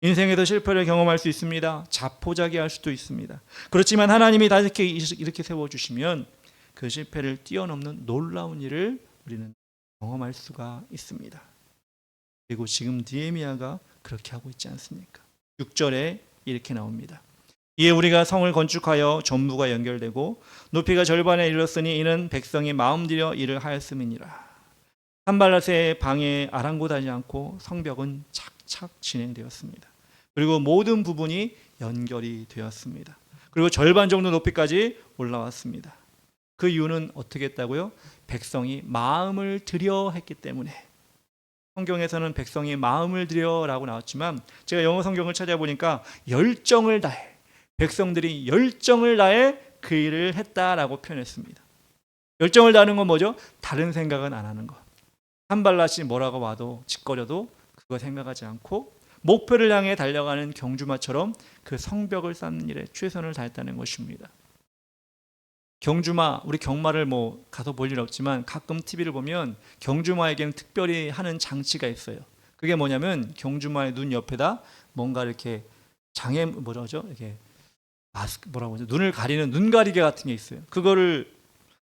[SPEAKER 1] 인생에서 실패를 경험할 수 있습니다. 자포자기할 수도 있습니다. 그렇지만 하나님이 다 이렇게 세워주시면 그 실패를 뛰어넘는 놀라운 일을 우리는 경험할 수가 있습니다. 그리고 지금 느헤미야가 그렇게 하고 있지 않습니까? 6절에 이렇게 나옵니다. 이에 우리가 성을 건축하여 전부가 연결되고 높이가 절반에 이르렀으니 이는 백성이 마음들여 일을 하였음이니라. 산발랏의 방에 아랑곳하지 않고 성벽은 착착 진행되었습니다. 그리고 모든 부분이 연결이 되었습니다. 그리고 절반 정도 높이까지 올라왔습니다. 그 이유는 어떻게 했다고요? 백성이 마음을 들여 했기 때문에. 성경에서는 백성이 마음을 들여라고 나왔지만 제가 영어 성경을 찾아보니까 열정을 다해, 백성들이 열정을 다해 그 일을 했다라고 표현했습니다. 열정을 다하는 건 뭐죠? 다른 생각은 안 하는 것. 산발랏이 뭐라고 와도 짓거려도 그거 생각하지 않고 목표를 향해 달려가는 경주마처럼 그 성벽을 쌓는 일에 최선을 다했다는 것입니다. 경주마, 우리 경마를 뭐 가서 볼 일 없지만 가끔 TV를 보면 경주마에게는 특별히 하는 장치가 있어요. 그게 뭐냐면 경주마의 눈 옆에다 뭔가 이렇게 이렇게 마스크 뭐라고 하죠? 눈을 가리는 눈가리개 같은 게 있어요. 그거를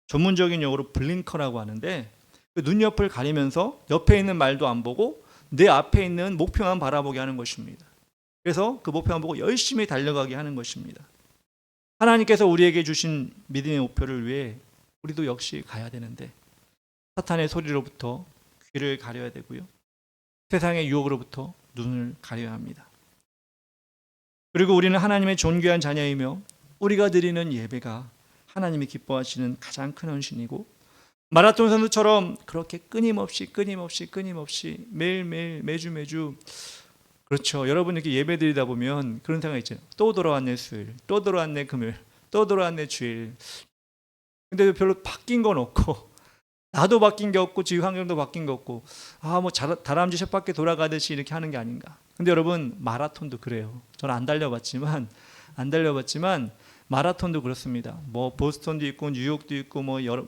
[SPEAKER 1] 전문적인 용어로 블링커라고 하는데 그 눈 옆을 가리면서 옆에 있는 말도 안 보고 내 앞에 있는 목표만 바라보게 하는 것입니다. 그래서 그 목표만 보고 열심히 달려가게 하는 것입니다. 하나님께서 우리에게 주신 믿음의 목표를 위해 우리도 역시 가야 되는데 사탄의 소리로부터 귀를 가려야 되고요. 세상의 유혹으로부터 눈을 가려야 합니다. 그리고 우리는 하나님의 존귀한 자녀이며 우리가 드리는 예배가 하나님이 기뻐하시는 가장 큰 헌신이고 마라톤 선수처럼 그렇게 끊임없이 매일매일 매주 그렇죠. 여러분 이렇게 예배 드리다 보면 그런 생각이 있잖아요. 또 돌아왔네 수요일, 또 돌아왔네 금요일, 또 돌아왔네 주일. 근데 별로 바뀐 건 없고, 나도 바뀐 게 없고 지휘 환경도 바뀐 게 없고, 뭐 다람쥐 쳇바퀴 돌아가듯이 이렇게 하는 게 아닌가. 근데 여러분 마라톤도 그래요. 저는 안 달려봤지만 마라톤도 그렇습니다. 뭐 보스턴도 있고 뉴욕도 있고 뭐 여러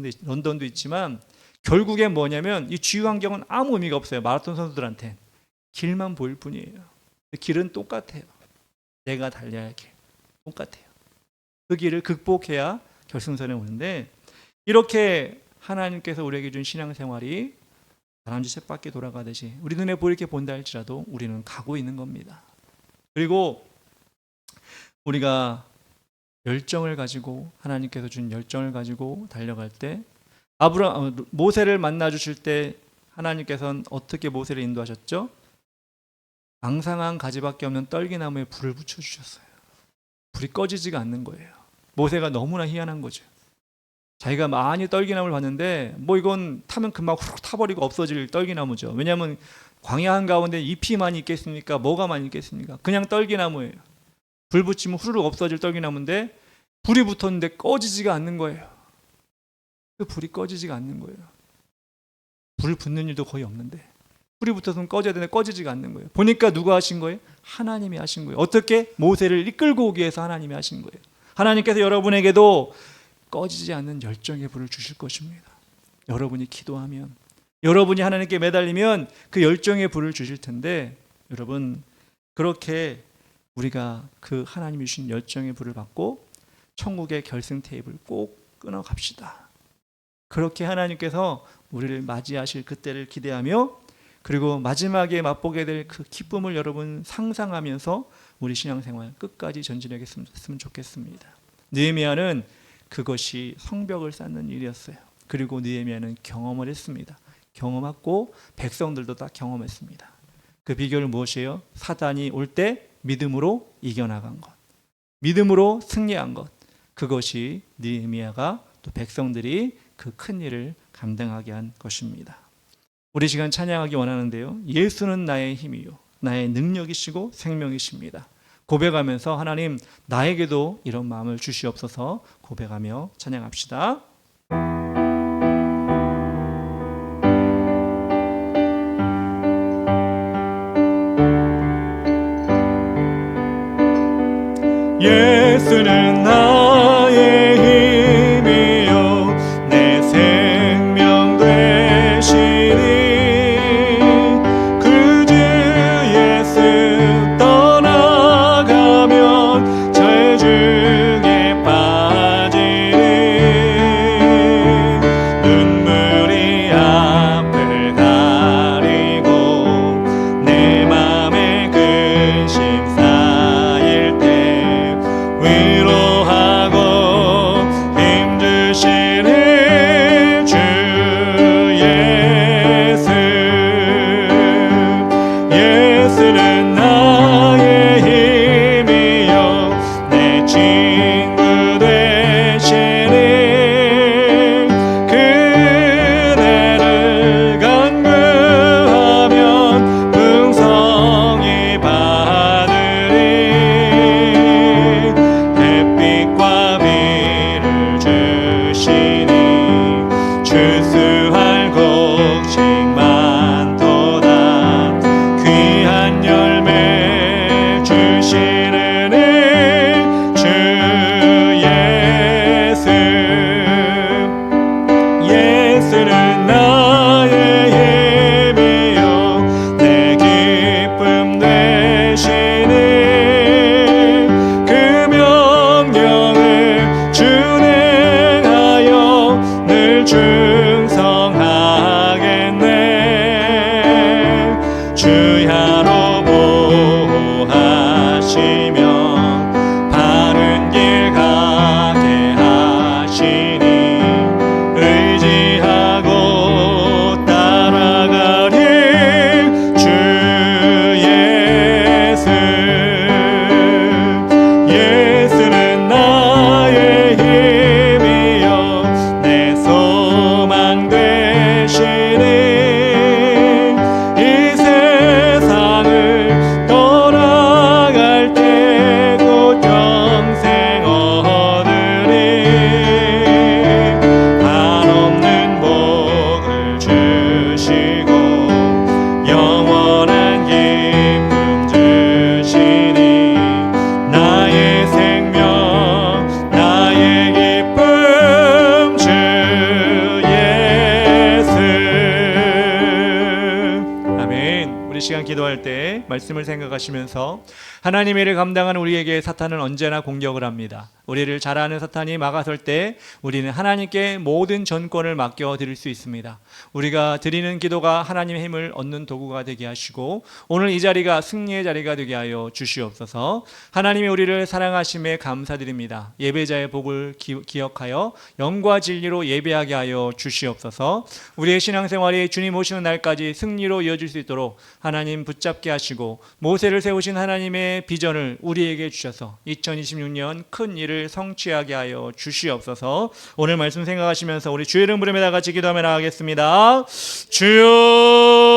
[SPEAKER 1] 데 런던도 있지만 결국엔 뭐냐면 이 지휘 환경은 아무 의미가 없어요. 마라톤 선수들한테 길만 보일 뿐이에요. 길은 똑같아요. 내가 달려야 할 길 똑같아요. 그 길을 극복해야 결승선에 오는데, 이렇게 하나님께서 우리에게 준 신앙생활이 다람쥐 쳇바퀴 돌아가듯이 우리 눈에 보이게 본다 할지라도 우리는 가고 있는 겁니다. 그리고 우리가 열정을 가지고, 하나님께서 준 열정을 가지고 달려갈 때, 모세를 만나 주실 때 하나님께서는 어떻게 모세를 인도하셨죠? 앙상한 가지밖에 없는 떨기나무에 불을 붙여 주셨어요. 불이 꺼지지가 않는 거예요. 모세가 너무나 희한한 거죠. 자기가 많이 떨기나무를 봤는데 뭐 이건 타면 금방 후룩 타버리고 없어질 떨기나무죠. 왜냐하면 광야 한가운데 잎이 많이 있겠습니까? 뭐가 많이 있겠습니까? 그냥 떨기나무예요. 불 붙이면 후루룩 없어질 떨기나무인데 불이 붙었는데 꺼지지가 않는 거예요. 그 불이 꺼지지가 않는 거예요. 불 붙는 일도 거의 없는데 불이 붙어서 꺼져야 되는데 꺼지지가 않는 거예요. 보니까 누가 하신 거예요? 하나님이 하신 거예요. 어떻게? 모세를 이끌고 오기 위해서 하나님이 하신 거예요. 하나님께서 여러분에게도 꺼지지 않는 열정의 불을 주실 것입니다. 여러분이 기도하면, 여러분이 하나님께 매달리면 그 열정의 불을 주실 텐데, 여러분 그렇게 우리가 그 하나님이 주신 열정의 불을 받고 천국의 결승 테이블 꼭 끊어 갑시다. 그렇게 하나님께서 우리를 맞이하실 그때를 기대하며, 그리고 마지막에 맛보게 될 그 기쁨을 여러분 상상하면서 우리 신앙생활 끝까지 전진하겠으면 좋겠습니다. 느헤미야는 그것이 성벽을 쌓는 일이었어요. 그리고 느헤미야는 경험을 했습니다. 경험했고 백성들도 다 경험했습니다. 그 비결은 무엇이에요? 사단이 올 때 믿음으로 이겨나간 것, 믿음으로 승리한 것. 그것이 느헤미야가 또 백성들이 그 큰 일을 감당하게 한 것입니다. 우리 시간 찬양하기 원하는데요, 예수는 나의 힘이요 나의 능력이시고 생명이십니다. 고백하면서 하나님 나에게도 이런 마음을 주시옵소서 고백하며 찬양합시다. 예수는 나의 힘이요 내 생명 되시니 그 주 예수 떠나가면 죄 중에 빠지니 눈물이 앞을 가리고 내 맘에 근심 쌓일 때 위로하고 힘주시는 주 예수. 예수는 나의 힘이요 내 친구 되시니 그대를 간구하면 풍성히 받으리. 햇빛과 비를 주시니 추수할 곡식 많도다. 귀한 열매 주시는 주 예수. 예수는 나의 힘이요 내 기쁨 되시니 그 명령을 준행하여 늘 충성하리. 이 시간 기도할 때 말씀을 생각하시면서 하나님의 일을 감당하는 우리에게 사탄은 언제나 공격을 합니다. 우리를 잘 아는 사탄이 막아설 때 우리는 하나님께 모든 전권을 맡겨드릴 수 있습니다. 우리가 드리는 기도가 하나님의 힘을 얻는 도구가 되게 하시고 오늘 이 자리가 승리의 자리가 되게 하여 주시옵소서. 하나님이 우리를 사랑하심에 감사드립니다. 예배자의 복을 기억하여 영과 진리로 예배하게 하여 주시옵소서. 우리의 신앙생활이 주님 오시는 날까지 승리로 이어질 수 있도록 하나님 붙잡게 하시고 모세를 세우신 하나님의 비전을 우리에게 주셔서 2026년 큰 일을 성취하게 하여 주시옵소서. 오늘 말씀 생각하시면서 우리 주의 이름 부르며 다 같이 기도하며 나가겠습니다. 주여.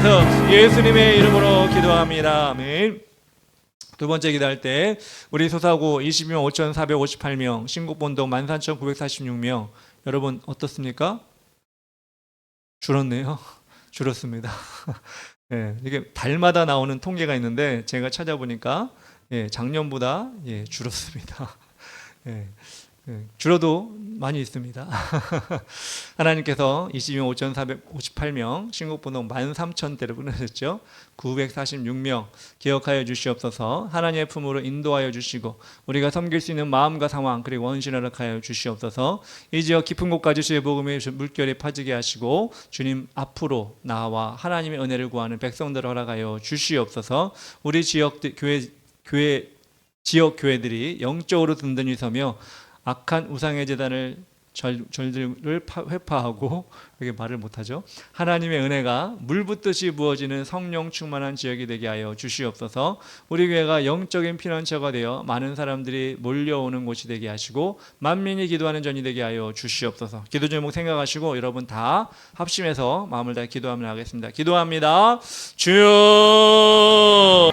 [SPEAKER 1] 나서서 예수님의 이름으로 기도합니다. 아멘. 두 번째 기도할 때 우리 소사구 22만 5,458명, 신곡본동 13,946명. 여러분 어떻습니까? 줄었네요. 줄었습니다. 예, 이게 달마다 나오는 통계가 있는데 제가 찾아보니까 작년보다 줄었습니다. 줄어도 많이 있습니다. 하나님께서 22만 5,458명, 신곡번호 13,000대를 보내셨죠. 946명 기억하여 주시옵소서. 하나님의 품으로 인도하여 주시고 우리가 섬길 수 있는 마음과 상황 그리고 원신을 허락하여 주시옵소서. 이 지역 깊은 곳까지 주의 복음의 물결이 파지게 하시고 주님 앞으로 나와 하나님의 은혜를 구하는 백성들을 허락하여 주시옵소서. 우리 지역 지역 교회들이 영적으로 든든히 서며 악한 우상의 제단을 절들을 회파하고 이렇게 말을 못하죠. 하나님의 은혜가 물붓듯이 부어지는 성령 충만한 지역이 되게 하여 주시옵소서. 우리 교회가 영적인 피난처가 되어 많은 사람들이 몰려오는 곳이 되게 하시고 만민이 기도하는 전이 되게 하여 주시옵소서. 기도 제목 생각하시고 여러분 다 합심해서 마음을 다해 기도하면 하겠습니다. 기도합니다. 주여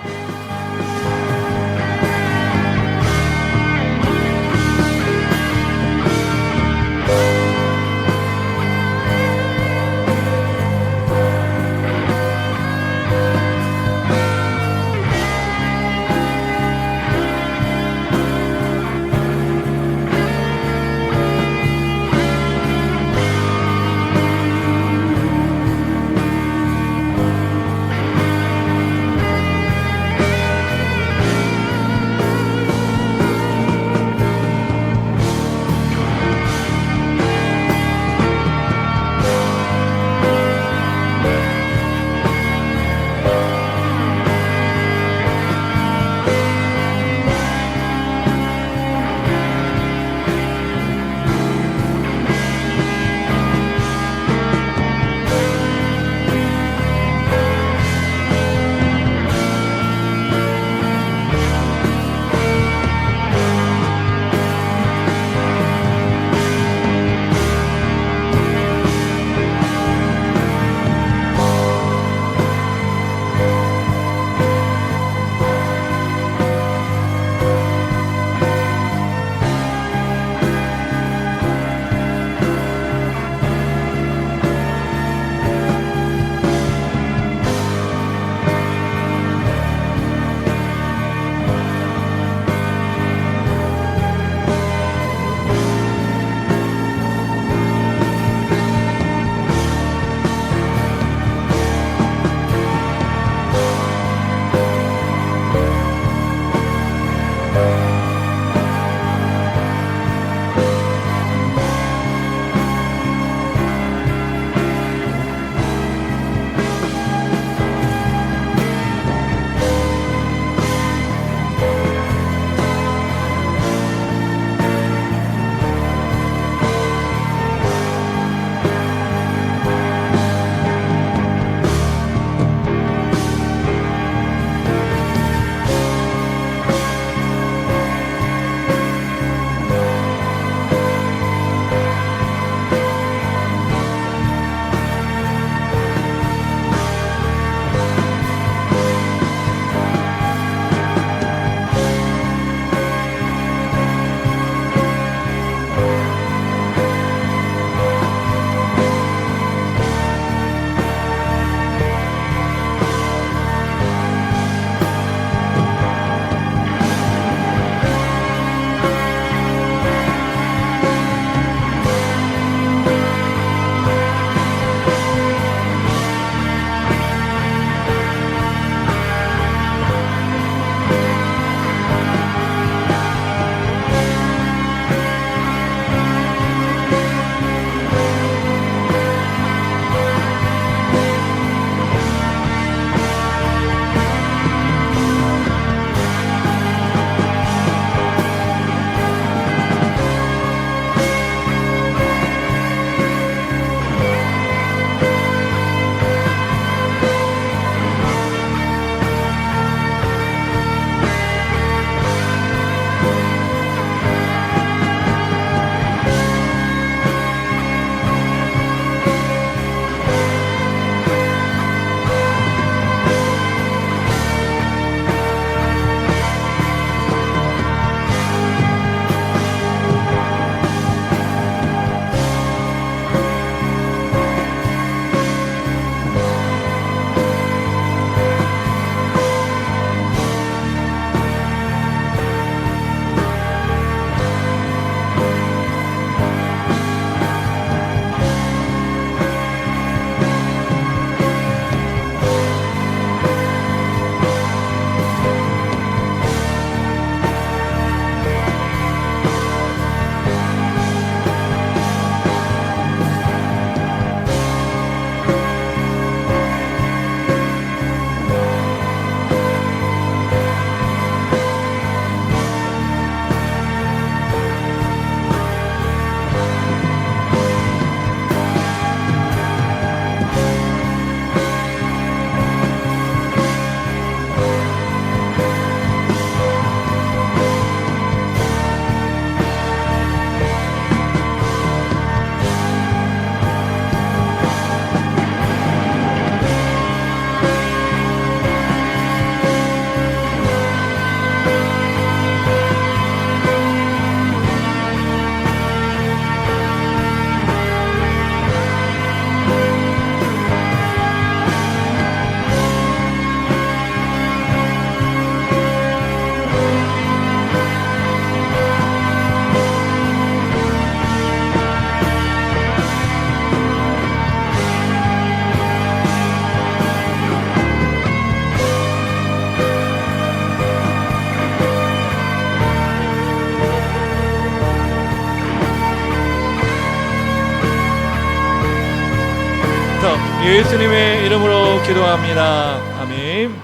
[SPEAKER 1] 예수님의 이름으로 기도합니다. 아멘.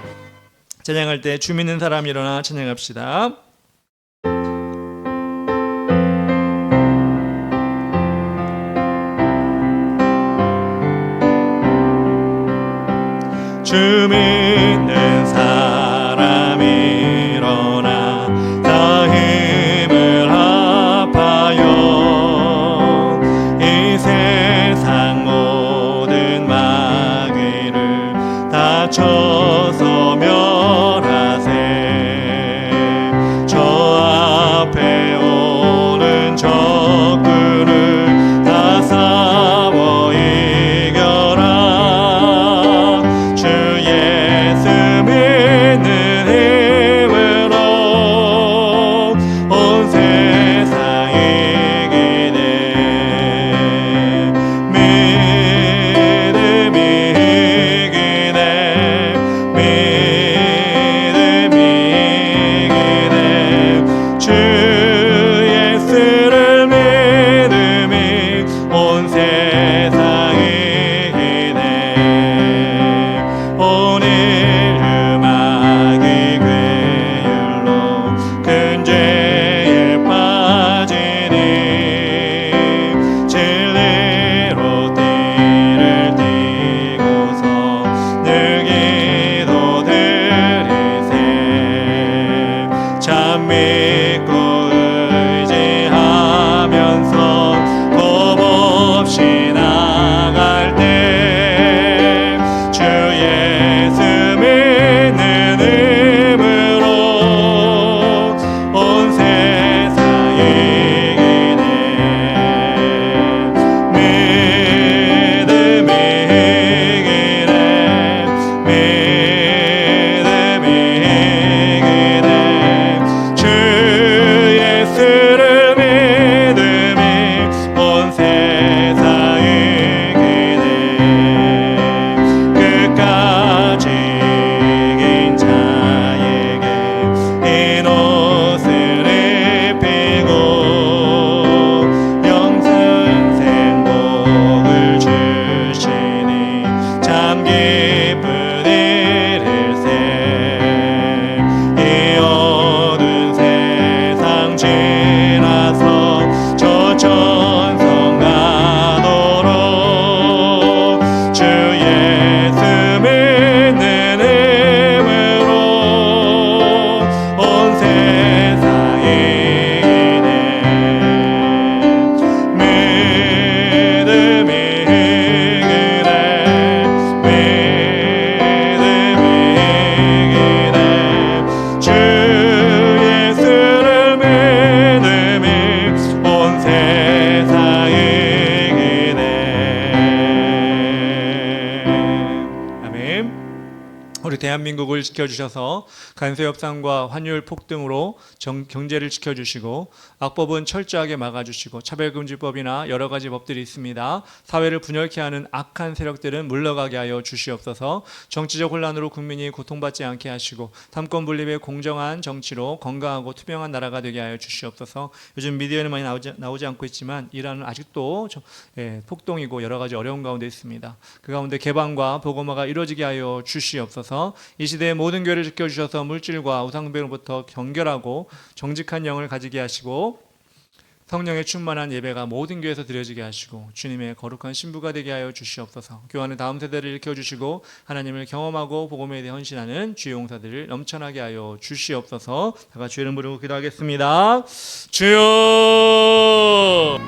[SPEAKER 1] 찬양할 때 주 믿는 사람 일어나 찬양합시다. 주 믿는 사람 일어나 다 힘을 합하여 이 세상 모든 마귀를 다 쳐서 멸하세. 저 앞에 오는 적군을 다 싸워 이겨라. 주 예수 믿는 힘으로 온 세상 이기네. 믿음이 이기네. 믿음이 이기네. 주 예수를 믿음이 온 세상 이기네. 오늘 음악이 괴율로 큰 죄에 빠지니 진리로 띠를 띠고서 늘 기도 드리세. 참 믿고 의지하면서 겁없이 나갈 때 주 예수 믿는 힘으로 온 세상 이기네. 믿음이 이기네. 믿음이 이기네. 주 예수를 믿음이 온 세상 이기네. 끝까지 이긴 자에게 흰 옷을 입히고 영생 생복을 주시니 참 기쁜 일일세. 이 어두운 세상 지나서 저 천성 가도록 주 예수 믿는 힘으로 온 세상 이기네. 믿음이 이기네. 믿음이 이기네. 주 예수를 믿음이 온 세상 이기네. 아멘. 우리 대한민국을 지켜주셔서 관세 협상과 환율 폭등으로 경제를 지켜주시고 악법은 철저하게 막아주시고 차별금지법이나 여러 가지 법들이 있습니다. 사회를 분열케 하는 악한 세력들은 물러가게 하여 주시옵소서. 정치적 혼란으로 국민이 고통받지 않게 하시고 삼권 분립의 공정한 정치로 건강하고 투명한 나라가 되게 하여 주시옵소서. 요즘 미디어에는 많이 나오지 않고 있지만 이란은 아직도 폭동이고 여러 가지 어려운 가운데 있습니다. 그 가운데 개방과 복음화가 이루어지게 하여 주시옵소서. 이 시대의 모든 교회를 지켜주셔서 물질과 우상배로부터 경결하고 정직한 영을 가지게 하시고 성령의 충만한 예배가 모든 교회에서 드려지게 하시고 주님의 거룩한 신부가 되게 하여 주시옵소서. 교회는 다음 세대를 일으켜주시고 하나님을 경험하고 복음에 대해 헌신하는 주의 용사들을 넘쳐나게 하여 주시옵소서. 다 같이 이름 부르고 기도하겠습니다. 주여.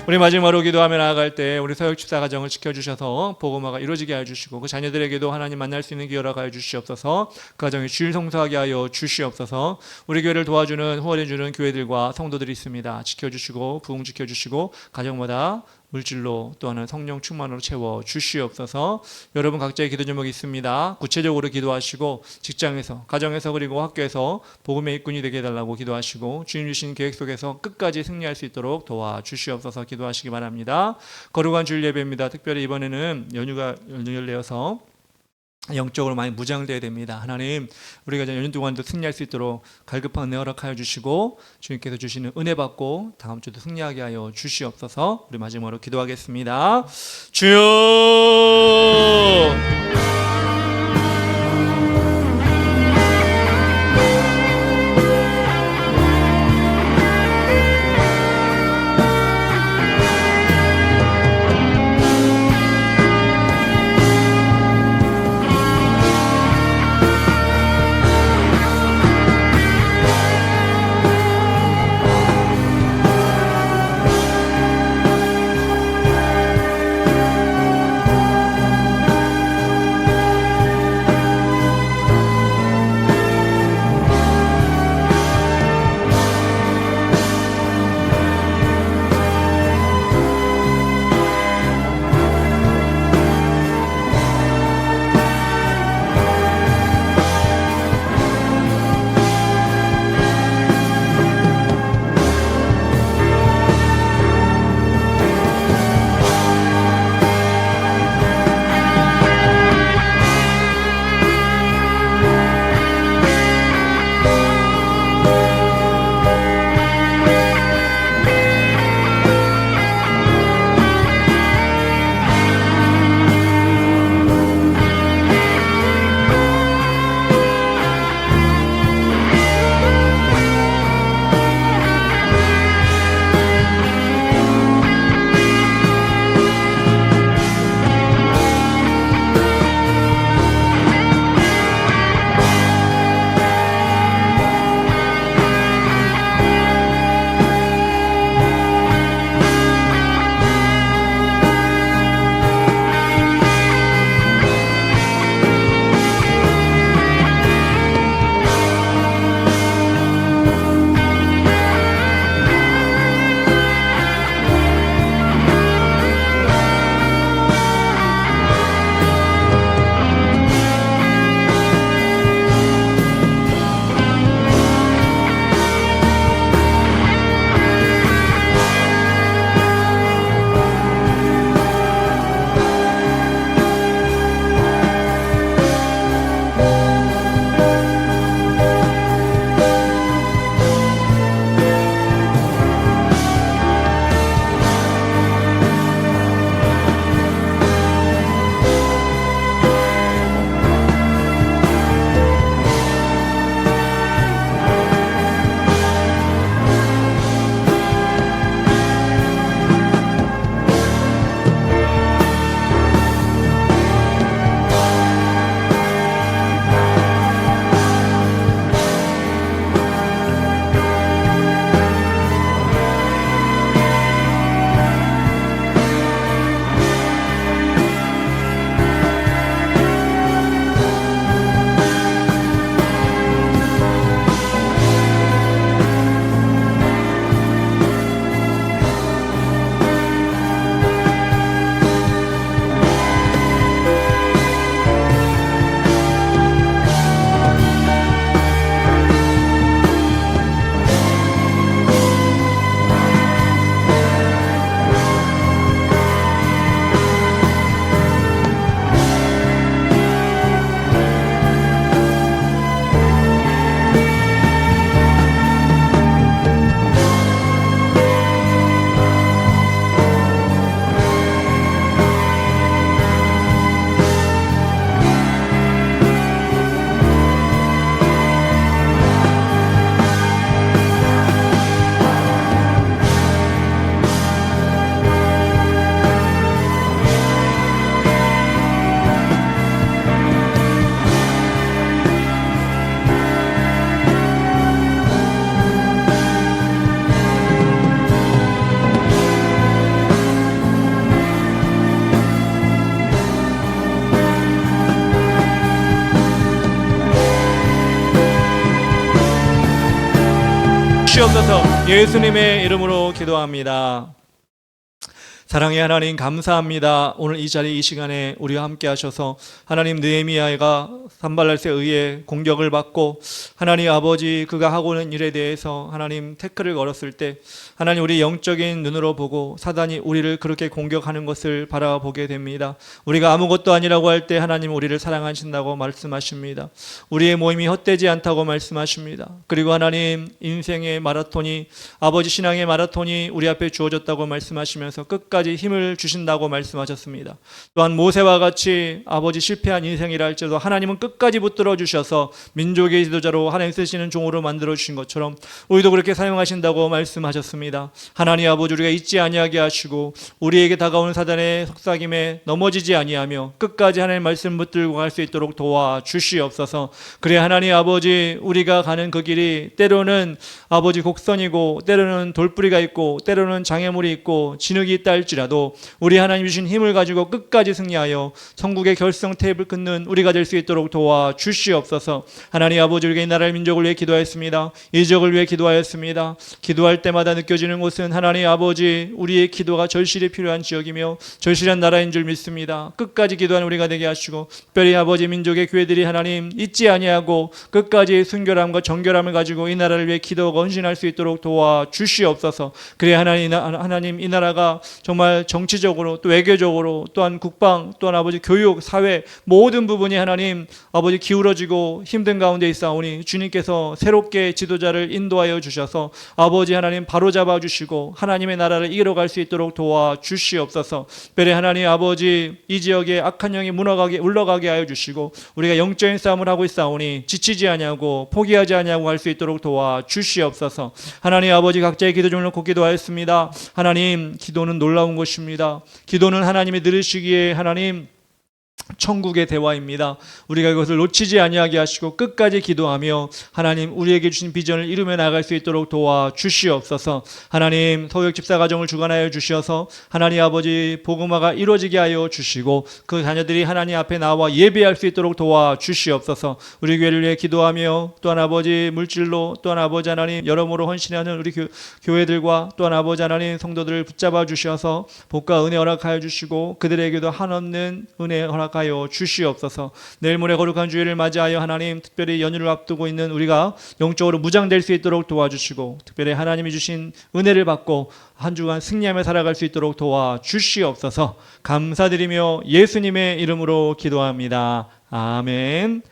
[SPEAKER 1] 우리 마지막으로 기도하며 나아갈 때 우리 서역 집사 가정을 지켜주셔서 복음화가 이루어지게 하여 주시고 그 자녀들에게도 하나님 만날 수 있는 기회를 하여 주시옵소서. 그 가정이 주일 성수하게 하여 주시옵소서. 우리 교회를 도와주는 후원해주는 교회들과 성도들이 있습니다. 지켜주시고 부흥 지켜주시고 가정마다 물질로 또 하는 성령 충만으로 채워 주시옵소서. 여러분 각자의 기도 제목이 있습니다. 구체적으로 기도하시고 직장에서 가정에서 그리고 학교에서 복음의 일꾼이 되게 해달라고 기도하시고 주님 주신 계획 속에서 끝까지 승리할 수 있도록 도와주시옵소서 기도하시기 바랍니다. 거룩한 주일 예배입니다. 특별히 이번에는 연휴가 연휴여서 영적으로 많이 무장되어야 됩니다. 하나님 우리가 연휴 동안도 승리할 수 있도록 갈급한 은혜 허락하여 주시고 주님께서 주시는 은혜 받고 다음 주도 승리하게 하여 주시옵소서. 우리 마지막으로 기도하겠습니다. 주여 주시옵소서. 예수님의 이름으로 기도합니다. 사랑의 하나님 감사합니다. 오늘 이 자리 이 시간에 우리와 함께 하셔서 하나님 느헤미야가 산발랏에 의해 공격을 받고 하나님 아버지 그가 하고 있는 일에 대해서 하나님 태클을 걸었을 때 하나님 우리 영적인 눈으로 보고 사단이 우리를 그렇게 공격하는 것을 바라보게 됩니다. 우리가 아무것도 아니라고 할 때 하나님 우리를 사랑하신다고 말씀하십니다. 우리의 모임이 헛되지 않다고 말씀하십니다. 그리고 하나님 인생의 마라톤이 아버지 신앙의 마라톤이 우리 앞에 주어졌다고 말씀하시면서 끝까지 힘을 주신다고 말씀하셨습니다. 또한 모세와 같이 아버지 실패한 인생이라 할지라도 하나님은 끝까지 붙들어 주셔서 민족의 지도자로 하나님 쓰시는 종으로 만들어 주신 것처럼 우리도 그렇게 사용하신다고 말씀하셨습니다. 하나님 아버지 우리가 잊지 아니하게 하시고 우리에게 다가오는 사단의 속삭임에 넘어지지 아니하며 끝까지 하나님 말씀 붙들고 갈 수 있도록 도와 주시옵소서. 그래 하나님 아버지 우리가 가는 그 길이 때로는 아버지 곡선이고 때로는 돌뿌리가 있고 때로는 장애물이 있고 진흙이 있다 할지라도 우리 하나님 주신 힘을 가지고 끝까지 승리하여 천국의 결성 테이블 끊는 우리가 될 수 있도록 도와 주시옵소서. 하나님 아버지 우리가 이 나라의 민족을 위해 기도하였습니다. 이 지역을 위해 기도하였습니다. 기도할 때마다 느껴지는 곳은 하나님 아버지 우리의 기도가 절실히 필요한 지역이며 절실한 나라인 줄 믿습니다. 끝까지 기도하는 우리가 되게 하시고 특별히 아버지 민족의 교회들이 하나님 잊지 아니하고 끝까지 순결함과 정결함을 가지고 이 나라를 위해 기도하고 헌신할 수 있도록 도와 주시옵소서. 그래 하나님 이 나라가 정말 정치적으로 또 외교적으로 또한 국방 또한 아버지 교육 사회 모든 부분이 하나님 아버지 기울어지고 힘든 가운데 있사오니 주님께서 새롭게 지도자를 인도하여 주셔서 아버지 하나님 바로잡아 주시고 하나님의 나라를 이끌어갈 수 있도록 도와 주시옵소서. 특별히 하나님 아버지 이 지역에 악한 영이 물러가게 하여 주시고 우리가 영적인 싸움을 하고 있사오니 지치지 아니하고 포기하지 아니하고 할 수 있도록 도와 주시옵소서. 하나님 아버지 각자의 기도 중을 놓고 기도하였습니다. 하나님 기도는 놀라운 것입니다. 기도는 하나님이 들으시기에 하나님 천국의 대화입니다. 우리가 이것을 놓치지 아니하게 하시고 끝까지 기도하며 하나님 우리에게 주신 비전을 이루며 나갈 수 있도록 도와 주시옵소서. 하나님 서역 집사 가정을 주관하여 주셔서 하나님 아버지 복음화가 이루어지게 하여 주시고 그 자녀들이 하나님 앞에 나와 예배할 수 있도록 도와 주시옵소서. 우리 교회를 위해 기도하며 또한 아버지 물질로 또한 아버지 하나님 여러모로 헌신하는 우리 교회들과 또한 아버지 하나님 성도들을 붙잡아 주셔서 복과 은혜 허락하여 주시고 그들에게도 한없는 은혜 허락하여 주시옵소서. 내일 모레 거룩한 주일을 맞이하여 하나님 특별히 연휴를 앞두고 있는 우리가 영적으로 무장될 수 있도록 도와주시고 특별히 하나님이 주신 은혜를 받고 한 주간 승리하며 살아갈 수 있도록 도와 주시옵소서. 감사드리며 예수님의 이름으로 기도합니다. 아멘.